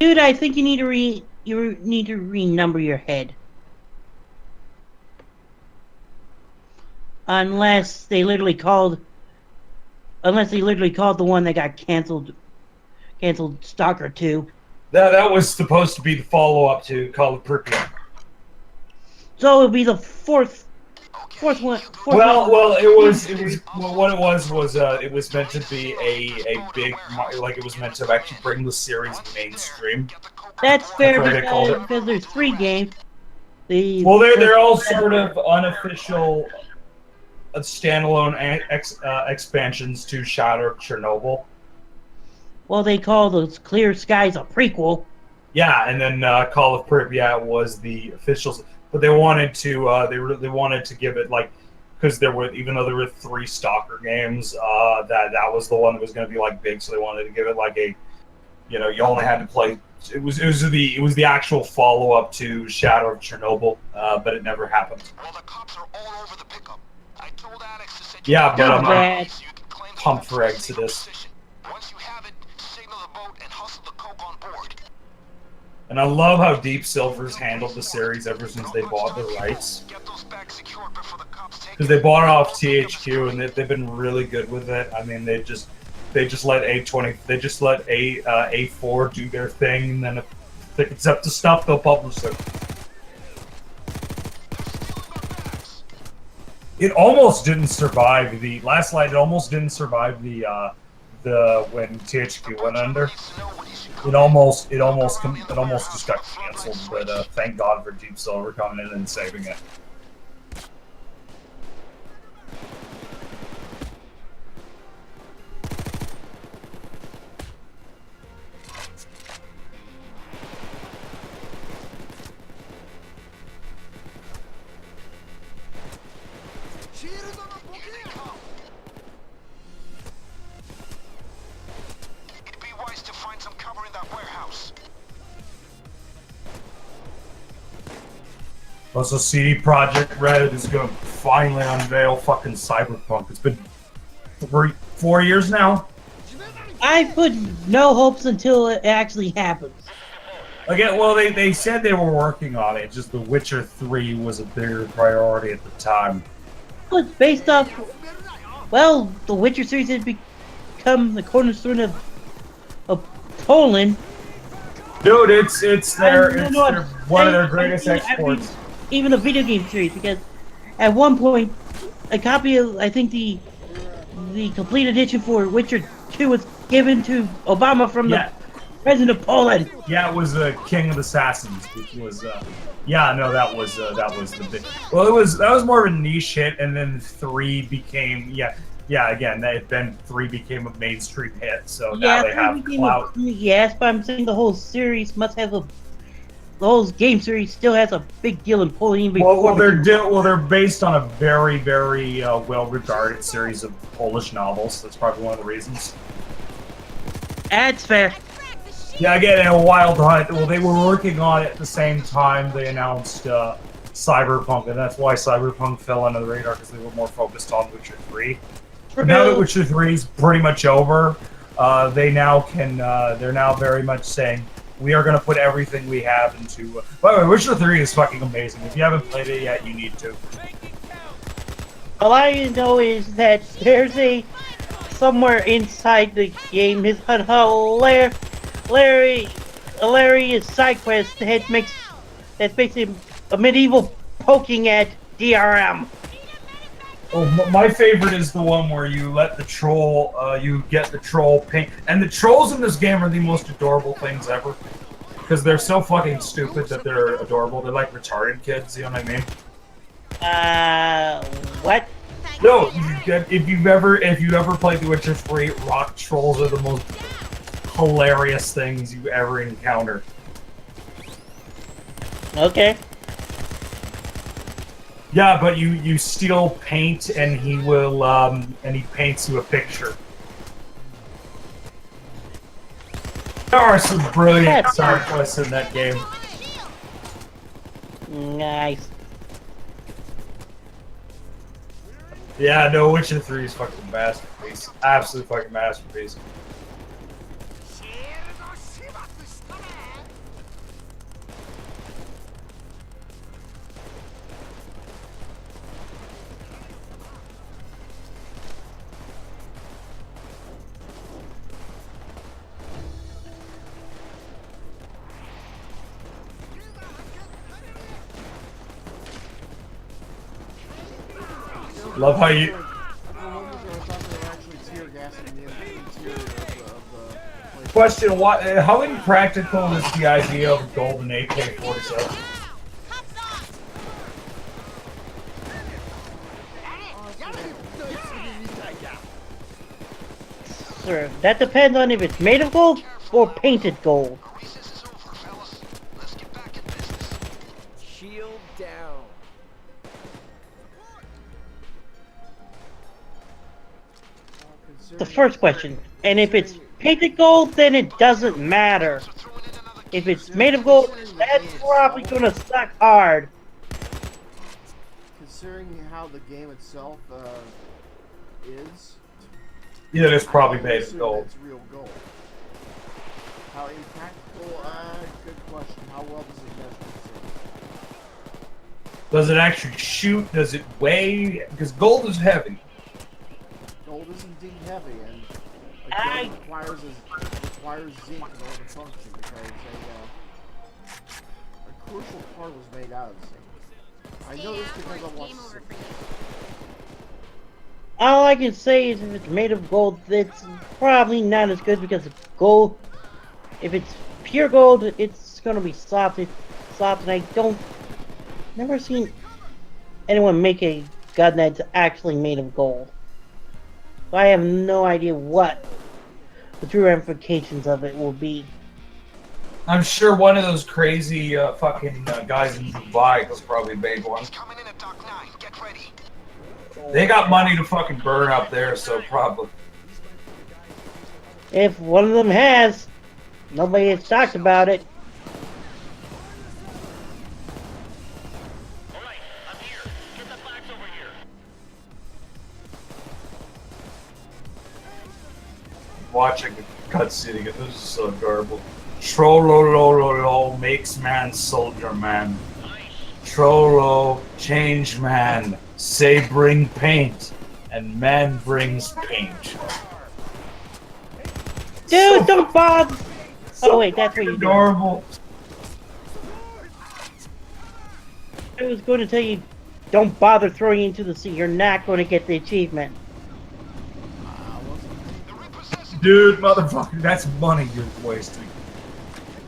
[SPEAKER 4] Dude, I think you need to renumber your head. Unless they literally called the one that got canceled Stalker 2.
[SPEAKER 7] That was supposed to be the follow-up to Call of Pripyat.
[SPEAKER 4] So it would be the fourth one.
[SPEAKER 7] It was meant to be a big, like, it was meant to actually bring the series mainstream.
[SPEAKER 4] That's fair
[SPEAKER 7] That's what they called it.
[SPEAKER 4] because there's 3 games.
[SPEAKER 7] They're all sort of unofficial standalone expansions to Shadow of Chernobyl.
[SPEAKER 4] Well, they call those Clear Skies a prequel.
[SPEAKER 7] Yeah, and then Call of Pripyat was the officials, but they wanted to they wanted to give it, like, because even though there were 3 Stalker games, that was the one that was going to be like big, so they wanted to give it like a, you only had to play. It was the actual follow up to Shadow of Chernobyl, but it never happened.
[SPEAKER 2] Well, the cops are all over the pickup. I told Alex to set
[SPEAKER 7] Yeah, but I'm
[SPEAKER 4] bad.
[SPEAKER 2] so you can claim
[SPEAKER 7] pumped for
[SPEAKER 2] control of
[SPEAKER 7] Exodus.
[SPEAKER 2] the position. Once you have it, signal the boat and hustle the coke on board.
[SPEAKER 7] And I love how Deep Silver's handled the series ever since they bought the rights.
[SPEAKER 2] Get those bags secured before the cops take
[SPEAKER 7] Because they bought it off THQ, and they've been really good with it. I mean, they just let A4 do their thing, and then if they accept the stuff, they'll publish it. It almost didn't survive the last light. It almost didn't survive the when THQ went under. It almost just got canceled. But thank God for Deep Silver coming in and saving it.
[SPEAKER 2] It'd be wise to find some cover in that warehouse.
[SPEAKER 7] Also, CD Projekt Red is going to finally unveil fucking Cyberpunk. It's been 4 years now.
[SPEAKER 4] I put no hopes until it actually happens.
[SPEAKER 7] Again, well, they said they were working on it. Just The Witcher 3 was a bigger priority at the time.
[SPEAKER 4] Well, it's based off. Well, the Witcher series has become the cornerstone of Poland.
[SPEAKER 7] Dude, it's one of their greatest
[SPEAKER 4] I mean,
[SPEAKER 7] exports.
[SPEAKER 4] Even the video game series, because at one point, a copy of, I think, the complete edition for Witcher 2 was given to Obama from the president of Poland.
[SPEAKER 7] Yeah, it was King of Assassins, which was that was the big. Well, that was more of a niche hit, and then 3 became Yeah, again, then 3 became a mainstream hit, so
[SPEAKER 4] Yeah,
[SPEAKER 7] now they have clout.
[SPEAKER 4] yes, but I'm saying the whole series must have the whole game series still has a big deal in pulling in before.
[SPEAKER 7] They're based on a very, very well-regarded series of Polish novels. That's probably one of the reasons.
[SPEAKER 4] That's fair.
[SPEAKER 7] Yeah, again, in a Wild Hunt, well, they were working on it at the same time they announced Cyberpunk, and that's why Cyberpunk fell under the radar, because they were more focused on Witcher 3. But now that Witcher 3 is pretty much over, they're now very much saying, we are going to put everything we have into... By the way, Witcher 3 is fucking amazing. If you haven't played it yet, you need to.
[SPEAKER 4] All I know is that there's somewhere inside the game is a hilarious side quest that's basically a medieval poking at DRM.
[SPEAKER 7] Oh, my favorite is the one where you let the troll, you get the troll paint. And the trolls in this game are the most adorable things ever. Because they're so fucking stupid that they're adorable. They're like retarded kids, you know what I mean?
[SPEAKER 4] What?
[SPEAKER 7] No, if you ever played The Witcher 3, rock trolls are the most hilarious things you ever encounter.
[SPEAKER 4] Okay.
[SPEAKER 7] Yeah, but you steal paint and he will and he paints you a picture. There are some brilliant side quests in that game.
[SPEAKER 4] Nice.
[SPEAKER 7] Yeah, no, Witcher 3 is fucking masterpiece. Absolute fucking masterpiece. Love how you... Question, how impractical is the idea of a golden AK-47?
[SPEAKER 4] Sir, that depends on if it's made of gold or painted gold.
[SPEAKER 3] Shield down.
[SPEAKER 4] The first question. And if it's painted gold, then it doesn't matter. If it's made of gold, that's probably gonna suck hard.
[SPEAKER 1] Considering how the game itself is,
[SPEAKER 7] Yeah, it's probably made of gold.
[SPEAKER 1] It's real gold. How impractical? Good question. How well does it measure?
[SPEAKER 7] Does it actually shoot? Does it weigh? Because gold is heavy.
[SPEAKER 1] Gold is indeed heavy, and it requires zinc in order to function, because a crucial part was made out of zinc. I know this because I watched the
[SPEAKER 4] All I can say is if it's made of gold, it's probably not as good because it's gold. If it's pure gold, it's gonna be soft. It's soft, and I never seen anyone make a gun that's actually made of gold. So I have no idea what the true ramifications of it will be.
[SPEAKER 7] I'm sure one of those crazy fucking guys in Dubai has probably made one.
[SPEAKER 2] Coming in at Dock 9. Get ready.
[SPEAKER 7] They got money to fucking burn up there, so probably.
[SPEAKER 4] If one of them has, nobody has talked about it.
[SPEAKER 2] Alright, I'm here. Get the facts over here.
[SPEAKER 7] Watching the cutscene again, this is so adorable. Trollolololo makes man soldier man. Trollo change man. Say bring paint. And man brings paint.
[SPEAKER 4] Dude, don't bother! Oh wait, that's what you do.
[SPEAKER 7] Adorable.
[SPEAKER 4] I was going to tell you, don't bother throwing into the sea. You're not going to get the achievement.
[SPEAKER 7] Dude, motherfucker, that's money you're wasting.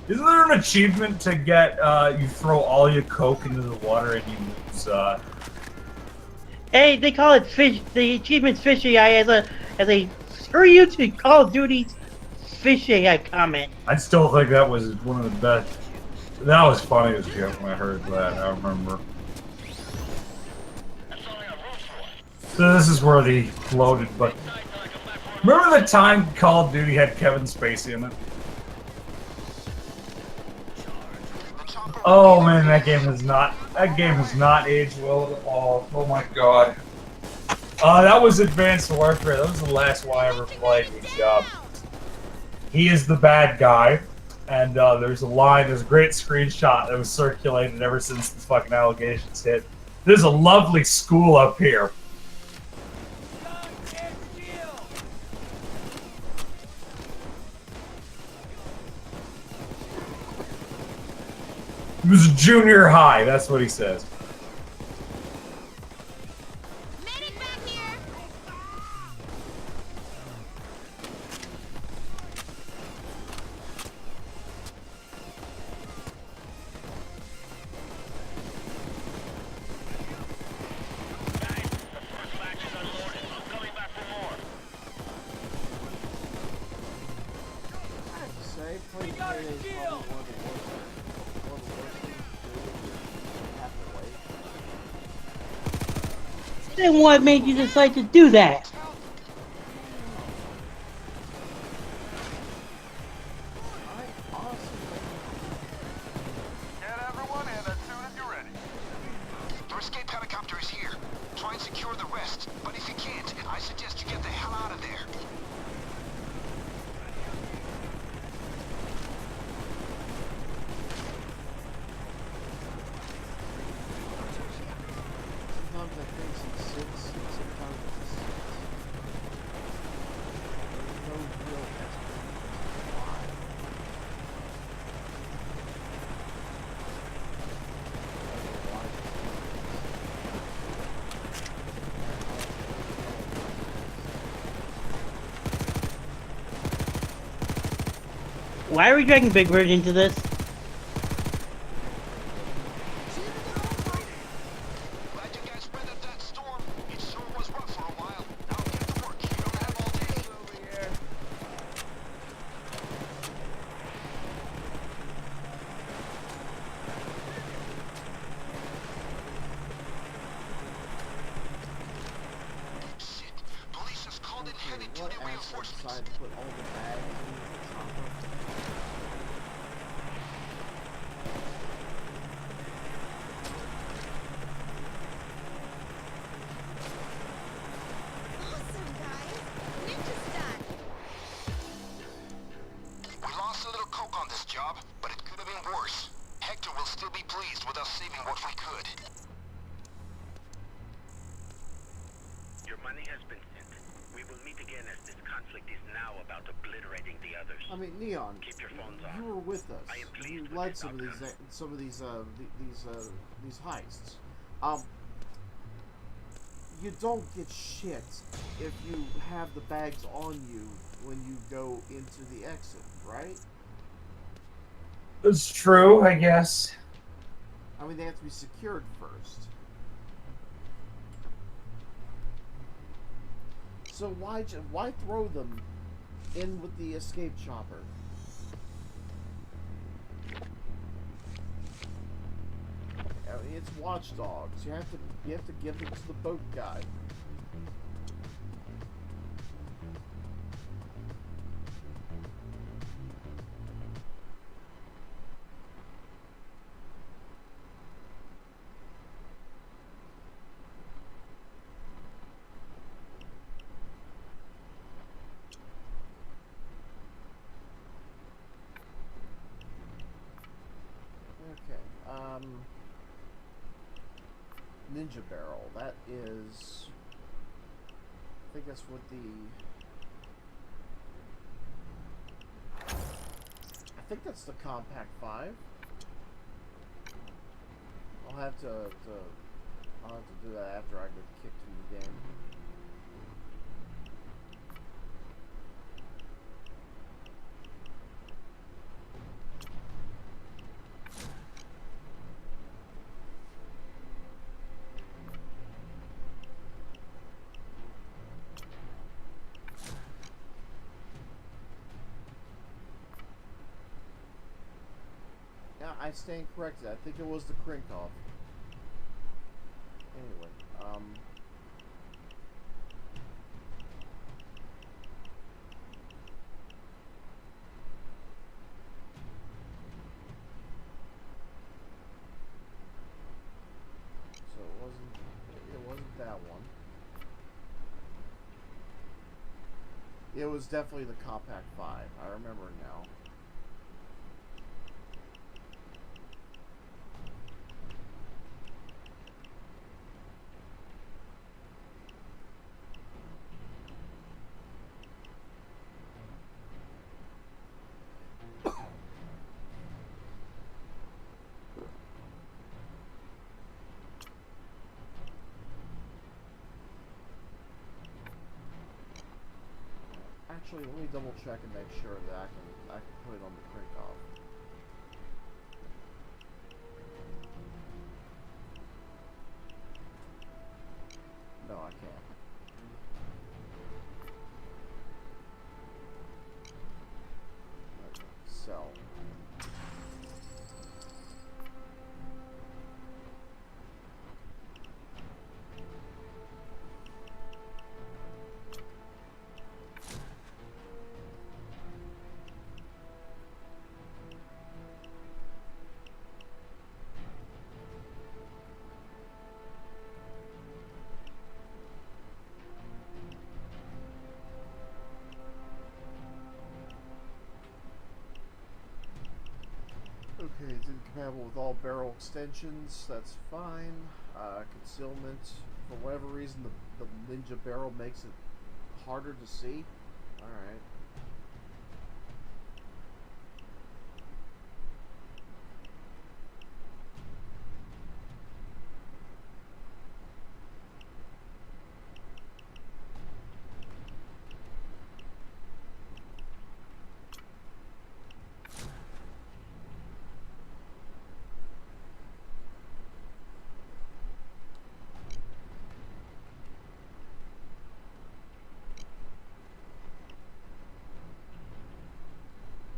[SPEAKER 7] Isn't there an achievement to get, you throw all your coke into the water and you lose,
[SPEAKER 4] Hey, they call it fish. The achievement's fish AI as a screw you to Call of Duty's fish AI comment.
[SPEAKER 7] I still think that was one of the best. That was funny as shit when I heard that. I remember. So this is where the loaded, but remember the time Call of Duty had Kevin Spacey in it? Oh man, that game has not aged well at all. Oh my god. That was Advanced Warfare. That was the last one I ever played. Which he is the bad guy, and there's a great screenshot that was circulated ever since the fucking allegations hit. There's a lovely school up here. It was junior high, that's what he says.
[SPEAKER 8] Medic back here!
[SPEAKER 1] I have to say, playing Payday is probably one of the worst things to do.
[SPEAKER 4] Then what made you decide to do that?
[SPEAKER 1] I honestly
[SPEAKER 5] Get everyone in as soon as you're ready.
[SPEAKER 2] Your escape helicopter is here. Try and secure the rest. But if you can't, I suggest you get the hell out of there.
[SPEAKER 1] sometimes I think some six, and sometimes it's six. There's no real explanation why.
[SPEAKER 4] Why are we dragging Big Bird into this?
[SPEAKER 2] Glad you guys weathered that storm. It sure was rough for a while. Now get to work. You don't have all day.
[SPEAKER 3] Over here.
[SPEAKER 2] Shit. Police have called in heavy
[SPEAKER 1] What
[SPEAKER 2] duty
[SPEAKER 1] asshole
[SPEAKER 2] reinforcements.
[SPEAKER 1] decided to put all the bags in the chopper?
[SPEAKER 8] Awesome, guys! Ninja style!
[SPEAKER 2] We lost a little coke on this job, but it could have been worse. Hector will still be pleased with us saving what we could.
[SPEAKER 9] Your money has been sent. We will meet again as this conflict is now about obliterating the others.
[SPEAKER 1] I mean, Neon,
[SPEAKER 9] Keep your phones on.
[SPEAKER 1] you were with us.
[SPEAKER 9] I am pleased
[SPEAKER 1] You
[SPEAKER 9] with
[SPEAKER 1] led
[SPEAKER 9] this
[SPEAKER 1] some of
[SPEAKER 9] outcome.
[SPEAKER 1] these heists. You don't get shit if you have the bags on you when you go into the exit, right?
[SPEAKER 7] It's true, I guess.
[SPEAKER 1] I mean, they have to be secured first. So why throw them in with the escape chopper? I mean, it's watchdogs. You have to give them to the boat guy. Okay. Ninja barrel. That is. I think that's what the. I think that's the Compact 5. I'll have to do that after I get kicked from the game. I stand corrected. I think it was the Krinkov. Anyway, so it wasn't that one. It was definitely the Compact 5. I remember now. Actually, let me double check and make sure that I can put it on the Krinkov. No, I can't. Okay, so. Okay, it's incompatible with all barrel extensions. That's fine. Concealment. For whatever reason, the Ninja barrel makes it harder to see. Alright.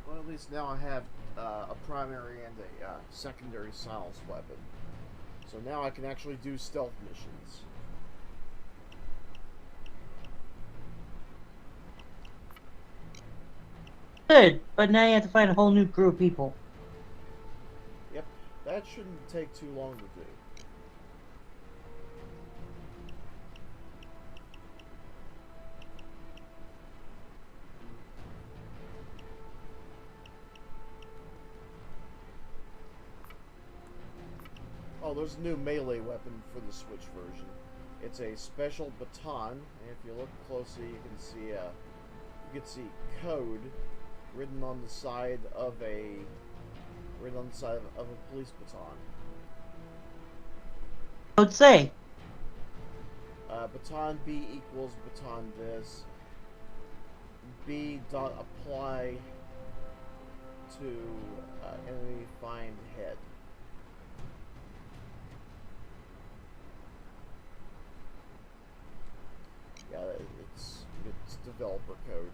[SPEAKER 1] Well, at least now I have a primary and a secondary silence weapon. So now I can actually do stealth missions.
[SPEAKER 4] Good, but now you have to find a whole new crew of people.
[SPEAKER 1] Yep, that shouldn't take too long to do. Oh, there's a new melee weapon for the Switch version. It's a special baton, and if you look closely, you can see code written on the side of a police baton.
[SPEAKER 4] I would say.
[SPEAKER 1] Baton B equals baton this. B dot apply to enemy find head. Yeah, it's developer code.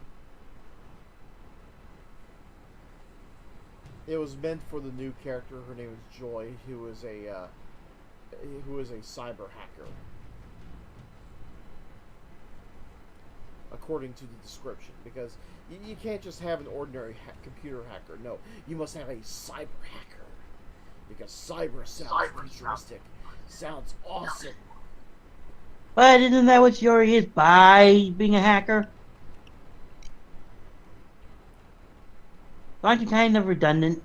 [SPEAKER 1] It was meant for the new character. Her name is Joy, who is a cyber hacker, according to the description. Because you can't just have an ordinary computer hacker. No, you must have a cyber hacker, because cyber sounds futuristic, sounds awesome.
[SPEAKER 4] But isn't that what Yuri is by being a hacker? Aren't you kind of redundant?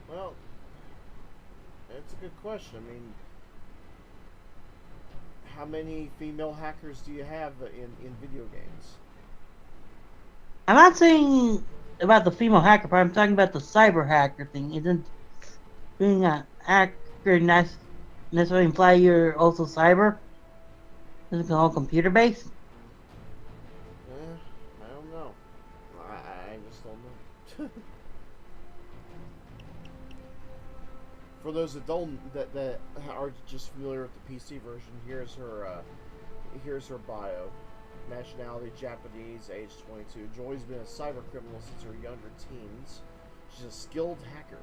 [SPEAKER 1] Well, it's a good question. I mean, how many female hackers do you have in video games?
[SPEAKER 4] I'm not saying about the female hacker part, I'm talking about the cyber hacker thing. Isn't being a hacker necessarily imply you're also cyber? Isn't it all computer based?
[SPEAKER 1] I don't know. I just don't know. For those that are just familiar with the PC version, here's her bio. Nationality Japanese, age 22. Joy's been a cyber criminal since her younger teens. She's a skilled hacker,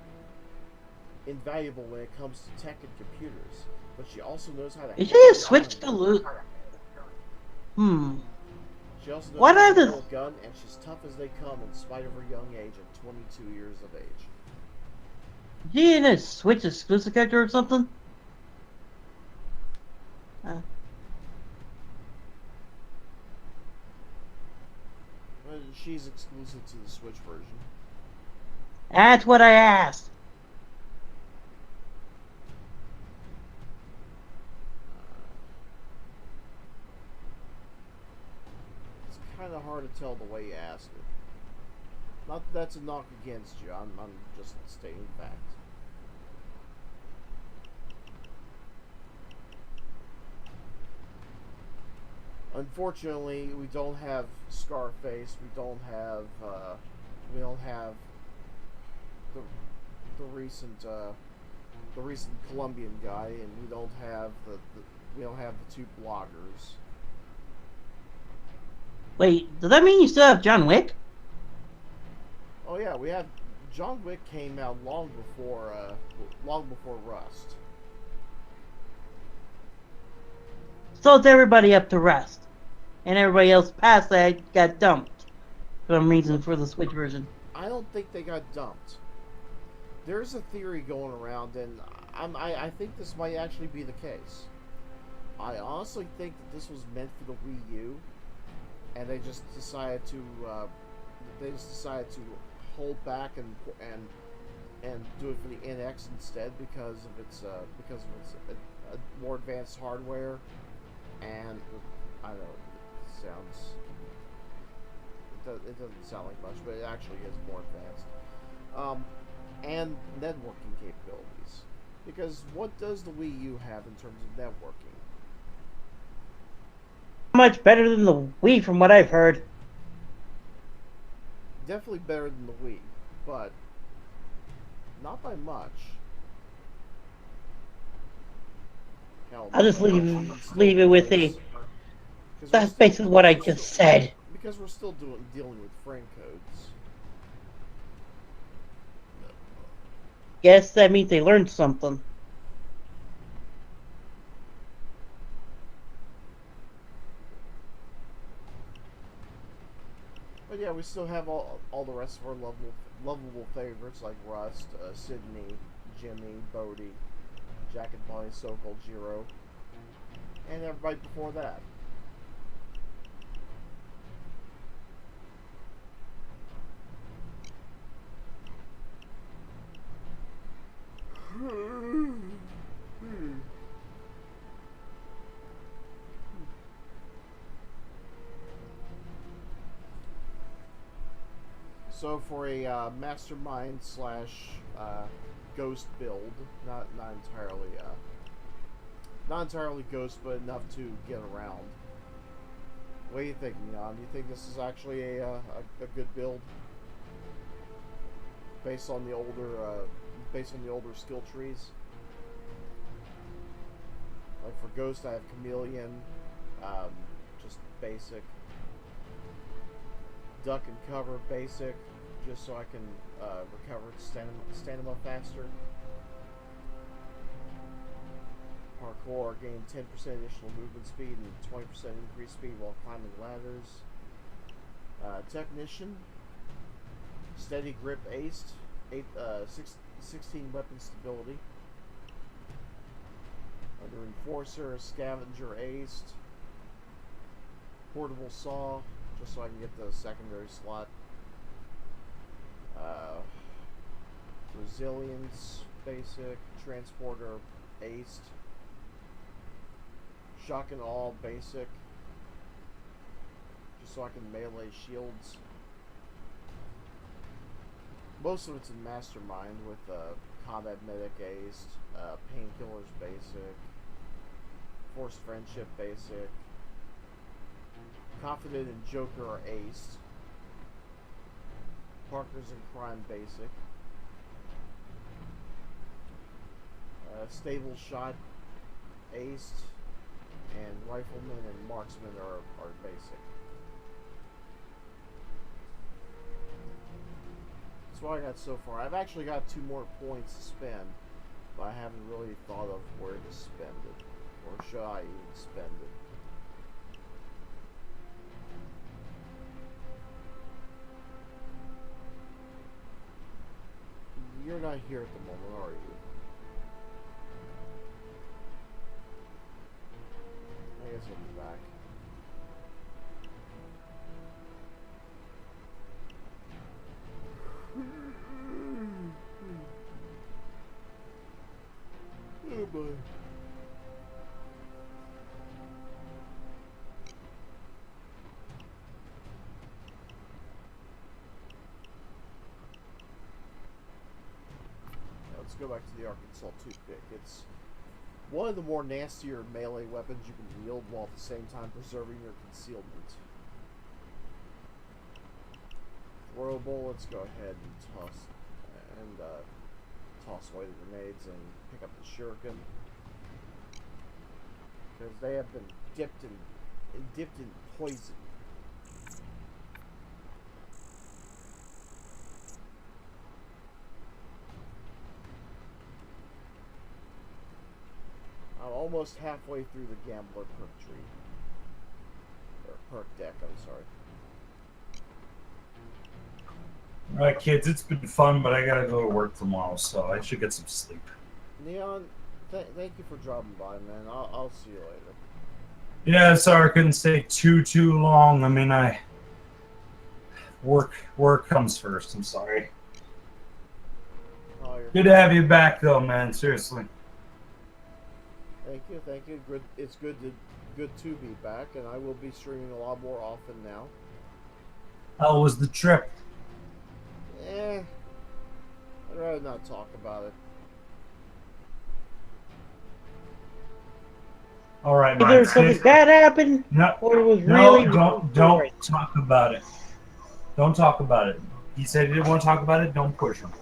[SPEAKER 1] invaluable when it comes to tech and computers, but she also knows how to
[SPEAKER 4] Is
[SPEAKER 1] handle
[SPEAKER 4] she a
[SPEAKER 1] a
[SPEAKER 4] switch to
[SPEAKER 1] gun.
[SPEAKER 4] loot? Hmm.
[SPEAKER 1] She also knows
[SPEAKER 4] What
[SPEAKER 1] how
[SPEAKER 4] are
[SPEAKER 1] to
[SPEAKER 4] the...
[SPEAKER 1] handle a gun, and she's tough as they come in spite of her young age of 22 years of age.
[SPEAKER 4] Is she in a Switch exclusive character or something?
[SPEAKER 1] Well, she's exclusive to the Switch version.
[SPEAKER 4] That's what I asked.
[SPEAKER 1] It's kind of hard to tell the way you ask it. Not that that's a knock against you. I'm just stating fact. Unfortunately, we don't have Scarface. We don't have the recent Colombian guy, and we don't have the two bloggers.
[SPEAKER 4] Wait, does that mean you still have John Wick?
[SPEAKER 1] Oh yeah, we have John Wick came out long before Rust.
[SPEAKER 4] So it's everybody up to Rust. And everybody else past that got dumped. For some reason for the Switch version.
[SPEAKER 1] I don't think they got dumped. There's a theory going around, and I think this might actually be the case. I honestly think that this was meant for the Wii U, and they just decided to hold back and do it for the NX instead because of its more advanced hardware, and I don't know, it doesn't sound like much, but it actually is more advanced. And networking capabilities. Because what does the Wii U have in terms of networking?
[SPEAKER 4] Much better than the Wii from what I've heard.
[SPEAKER 1] Definitely better than the Wii, but not by much. Hell,
[SPEAKER 4] I'll just leave it with the... That's basically what I just said.
[SPEAKER 1] Because we're still dealing with frame codes.
[SPEAKER 4] Guess that means they learned something.
[SPEAKER 1] But yeah, we still have all the rest of our lovable favorites like Rust, Sydney, Jimmy, Bodhi, Jack and Bonnie, Sokol, Jiro, and everybody before that. So for a mastermind slash ghost build, not entirely ghost, but enough to get around. What do you think, Neon? Do you think this is actually a good build based on the older skill trees? Like for Ghost, I have Chameleon, just basic. Duck and cover, basic, just so I can recover stamina faster. Parkour, gain 10% additional movement speed and 20% increased speed while climbing ladders. Technician, steady grip aced, 16 weapon stability. Under Enforcer, Scavenger aced. Portable saw, just so I can get the secondary slot. Resilience, basic. Transporter, aced. Shock and all, basic. Just so I can melee shields. Most of it's in Mastermind with Combat Medic aced. Painkillers, basic. Forced Friendship, basic. Confident and Joker are aced. Partners in Crime, basic. Stable Shot, aced. and rifleman and marksman are basic. That's what I got so far. I've actually got 2 more points to spend, but I haven't really thought of where to spend it, or should I even spend it. You're not here at the moment, are you? I guess I'll be back. Oh boy. Let's go back to the Arkansas toothpick. It's one of the more nastier melee weapons you can wield while at the same time preserving your concealment. Throwable, let's go ahead and toss away the grenades and pick up the shuriken. Because they have been dipped in poison. I'm almost halfway through the Gambler perk tree. Or perk deck, I'm sorry.
[SPEAKER 7] Alright, kids, it's been fun, but I gotta go to work tomorrow, so I should get some sleep.
[SPEAKER 1] Neon, thank you for dropping by, man. I'll see you later.
[SPEAKER 7] Yeah, sorry I couldn't stay too long. I mean, work comes first. I'm sorry.
[SPEAKER 1] Oh,
[SPEAKER 7] Good to have you back, though, man. Seriously.
[SPEAKER 1] Thank you. Good. It's good to be back, and I will be streaming a lot more often now.
[SPEAKER 7] How was the trip?
[SPEAKER 1] I'd rather not talk about it.
[SPEAKER 7] All right,
[SPEAKER 4] Is
[SPEAKER 7] man.
[SPEAKER 4] there something bad happened?
[SPEAKER 7] No,
[SPEAKER 4] Or it was
[SPEAKER 7] no,
[SPEAKER 4] really
[SPEAKER 7] don't talk about it. Don't talk about it. He said he didn't want to talk about it. Don't push him.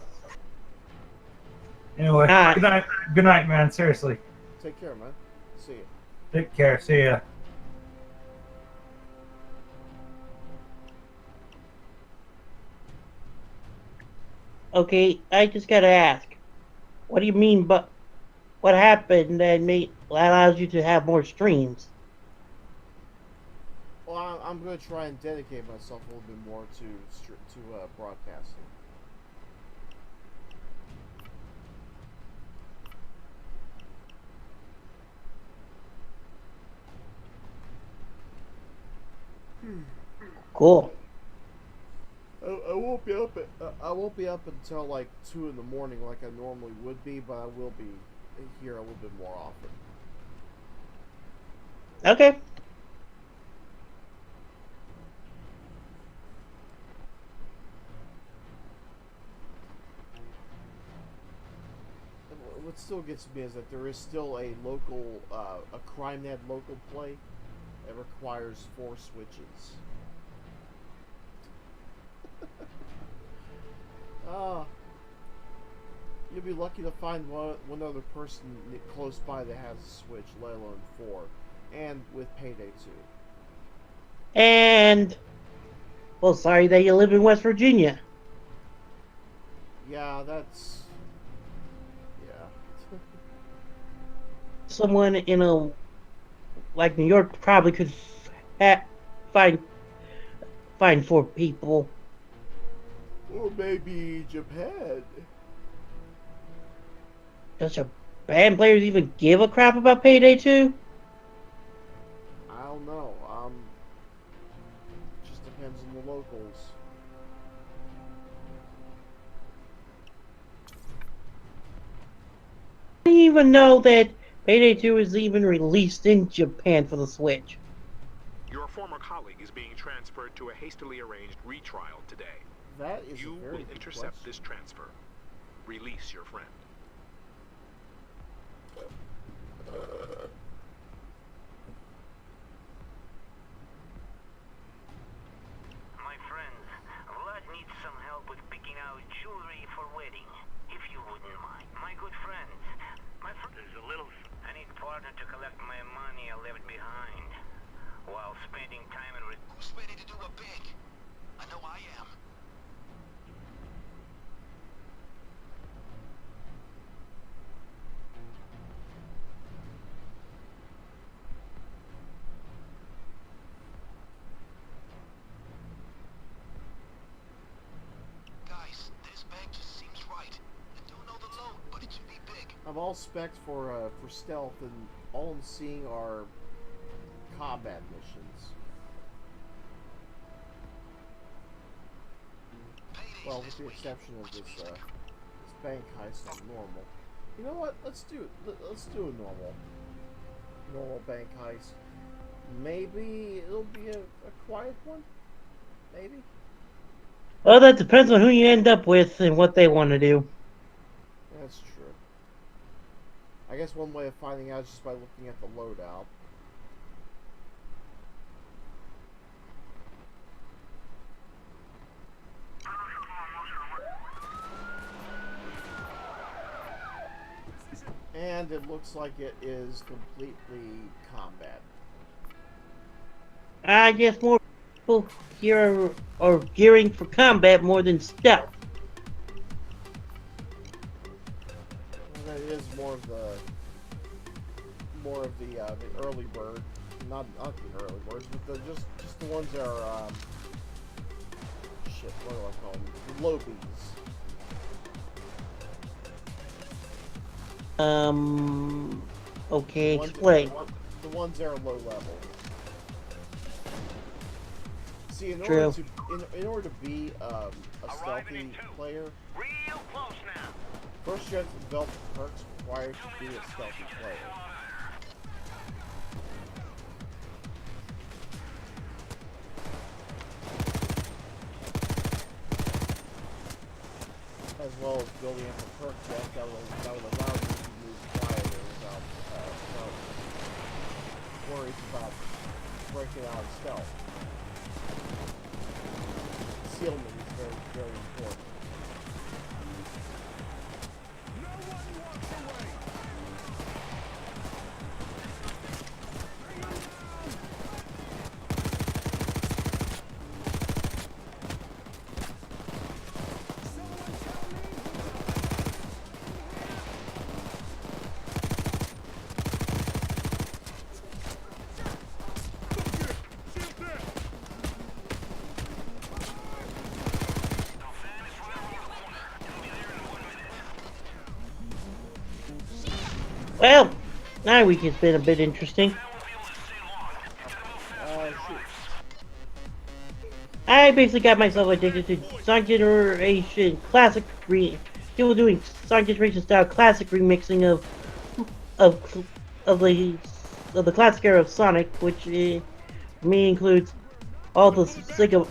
[SPEAKER 7] Anyway, good night. Good night, man. Seriously.
[SPEAKER 1] Take care, man. See you.
[SPEAKER 7] Take care. See ya.
[SPEAKER 4] Okay, I just gotta ask. What do you mean, but what happened that allows you to have more streams?
[SPEAKER 1] Well, I'm going to try and dedicate myself a little bit more to broadcasting.
[SPEAKER 4] Cool.
[SPEAKER 1] I won't be up. I won't be up until like 2 in the morning, like I normally would be, but I will be here a little bit more often.
[SPEAKER 4] Okay.
[SPEAKER 1] What still gets me is that there is still a local, a CrimeNet local play that requires 4 switches. You'll be lucky to find one other person close by that has a Switch, let alone 4, and with Payday 2.
[SPEAKER 4] And, well, sorry that you live in West Virginia.
[SPEAKER 1] Yeah, that's... yeah.
[SPEAKER 4] Someone in like New York probably could find 4 people.
[SPEAKER 1] Or maybe Japan.
[SPEAKER 4] Does Japan players even give a crap about Payday 2?
[SPEAKER 1] I don't know. Just depends on the locals.
[SPEAKER 4] I didn't even know that Payday 2 is even released in Japan for the Switch.
[SPEAKER 10] Your former colleague is being transferred to a hastily arranged retrial today.
[SPEAKER 1] That is
[SPEAKER 10] You
[SPEAKER 1] a very
[SPEAKER 10] will
[SPEAKER 1] good
[SPEAKER 10] intercept
[SPEAKER 1] question.
[SPEAKER 10] this transfer. Release your friend.
[SPEAKER 9] My friends, Vlad needs some help with picking out jewelry for wedding, if you wouldn't mind. My good friends, there's a little... I need a partner to collect my money I left behind while spending time in
[SPEAKER 2] Who's ready to do a big? I know I am. Guys, this bank just seems right. I don't know the load, but it should be big.
[SPEAKER 1] I'm all spec'd for stealth, and all I'm seeing are combat missions.
[SPEAKER 2] Payday's
[SPEAKER 1] Well, with
[SPEAKER 2] this
[SPEAKER 1] the
[SPEAKER 2] week,
[SPEAKER 1] exception of
[SPEAKER 2] which
[SPEAKER 1] this
[SPEAKER 2] means
[SPEAKER 1] this bank heist on normal. You know what? Let's do a normal bank heist. Maybe it'll be a quiet one. Maybe.
[SPEAKER 4] Well, that depends on who you end up with and what they want to do.
[SPEAKER 1] That's true. I guess one way of finding out is just by looking at the loadout. And it looks like it is completely combat.
[SPEAKER 4] I guess more people here are gearing for combat more than stealth.
[SPEAKER 1] And that is more of the early bird, not the early birds, but just the ones that are shit. What do I call them? Lobies.
[SPEAKER 4] Okay,
[SPEAKER 1] The ones-
[SPEAKER 4] explain.
[SPEAKER 1] The ones that are low level. See,
[SPEAKER 4] True.
[SPEAKER 1] in order to be a stealthy player,
[SPEAKER 9] real close now.
[SPEAKER 1] first you have to develop the perks required to be a stealthy player. As well as building up a perk deck that will allow you to move quieter without worries about breaking out of stealth. Concealment is very, very important.
[SPEAKER 4] Well, my week has been a bit interesting.
[SPEAKER 1] Shoot.
[SPEAKER 4] I basically got myself addicted to Sonic Generation Classic people doing Sonic Generation style classic remixing of the classic era of Sonic, which for me includes all the Sega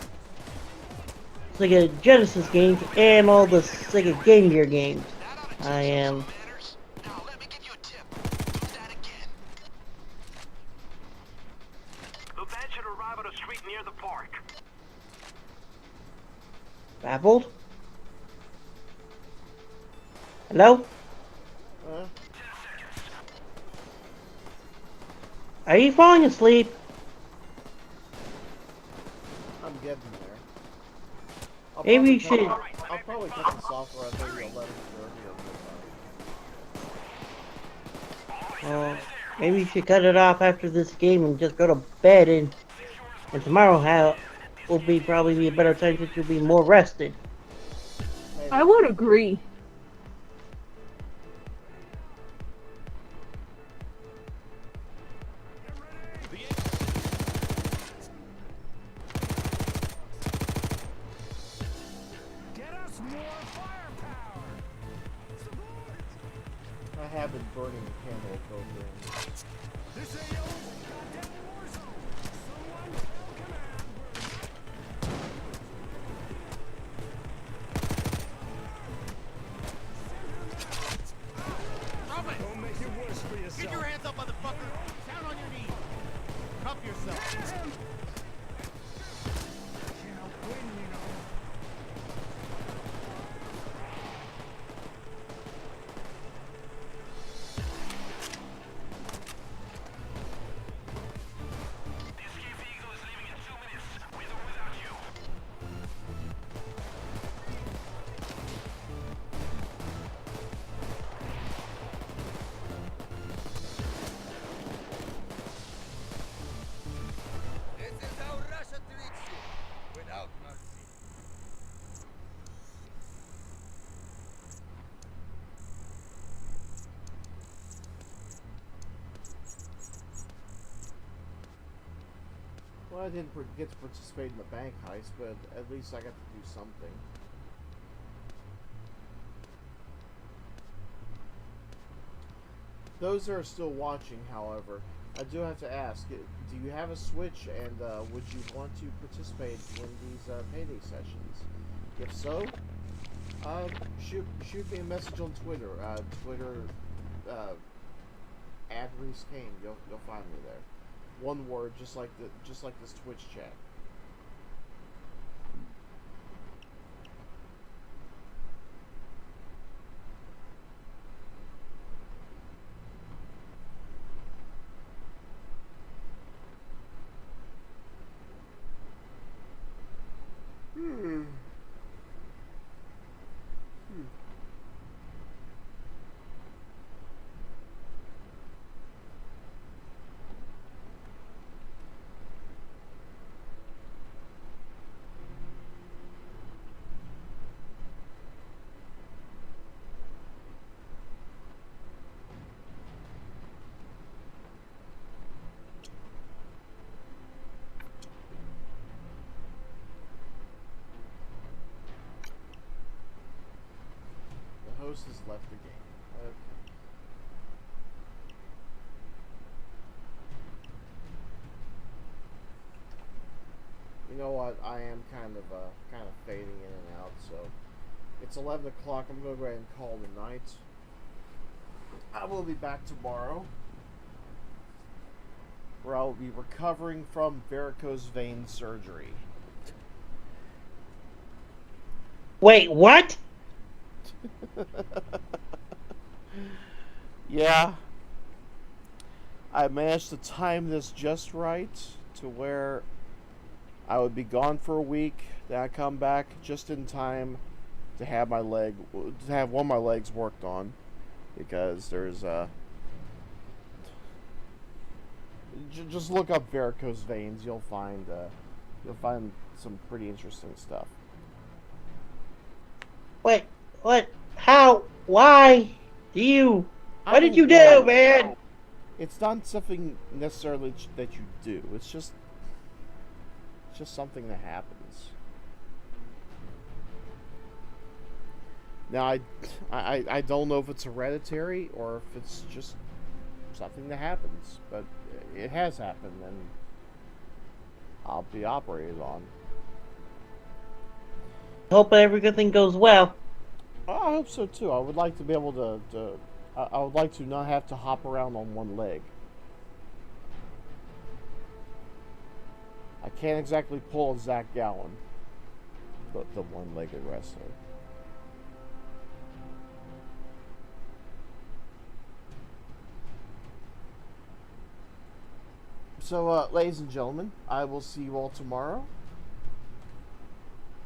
[SPEAKER 4] Genesis games and all the Sega Game Gear games. I am.
[SPEAKER 2] Now let me give you a tip. Do that again.
[SPEAKER 9] The van should arrive at a street near the park.
[SPEAKER 4] Baffled? Hello?
[SPEAKER 1] Huh?
[SPEAKER 4] Are you falling asleep?
[SPEAKER 1] I'm getting there. I'll
[SPEAKER 4] Maybe
[SPEAKER 1] probably
[SPEAKER 4] you
[SPEAKER 1] cut-
[SPEAKER 4] should.
[SPEAKER 1] I'll probably cut this off around maybe 11:30 or
[SPEAKER 4] Well, maybe you should cut it off after this game and just go to bed, and tomorrow will probably be a better time since you'll be more rested.
[SPEAKER 1] maybe.
[SPEAKER 6] I would agree.
[SPEAKER 1] I have been burning the candle at both ends.
[SPEAKER 3] Get your hands up, motherfucker! Down on your knees! Cuff yourself!
[SPEAKER 1] Well, I didn't get to participate in the bank heist, but at least I got to do something. Those that are still watching, however, I do have to ask, do you have a Switch, and would you want to participate in these Payday sessions? If so, shoot me a message on Twitter. Twitter, @ReeseKane. You'll find me there. One word, just like this Twitch chat. The host has left the game. Okay. You know what? I am kind of fading in and out, so it's 11 o'clock. I'm gonna go ahead and call it a night. I will be back tomorrow, where I'll be recovering from varicose vein surgery.
[SPEAKER 4] Wait, what?
[SPEAKER 1] Yeah. I managed to time this just right to where I would be gone for a week, then I come back just in time to have one of my legs worked on, because there's just look up varicose veins. You'll find some pretty interesting stuff.
[SPEAKER 4] What? What? How? Why? What did you do, man?
[SPEAKER 1] It's not something necessarily that you do. It's just something that happens. Now, I don't know if it's hereditary or if it's just something that happens, but it has happened, and I'll be operated on.
[SPEAKER 4] Hope everything goes well.
[SPEAKER 1] I hope so too. I would like to be able to I would like to not have to hop around on one leg. I can't exactly pull a Zach Gallen, the one-legged wrestler. So, ladies and gentlemen, I will see you all tomorrow,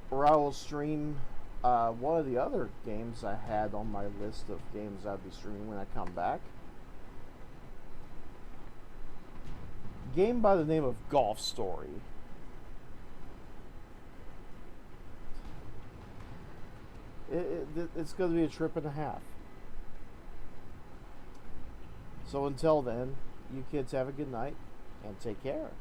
[SPEAKER 1] where I will stream one of the other games I had on my list of games I'll be streaming when I come back. Game by the name of Golf Story. It's going to be a trip and a half. So until then, you kids have a good night and take care.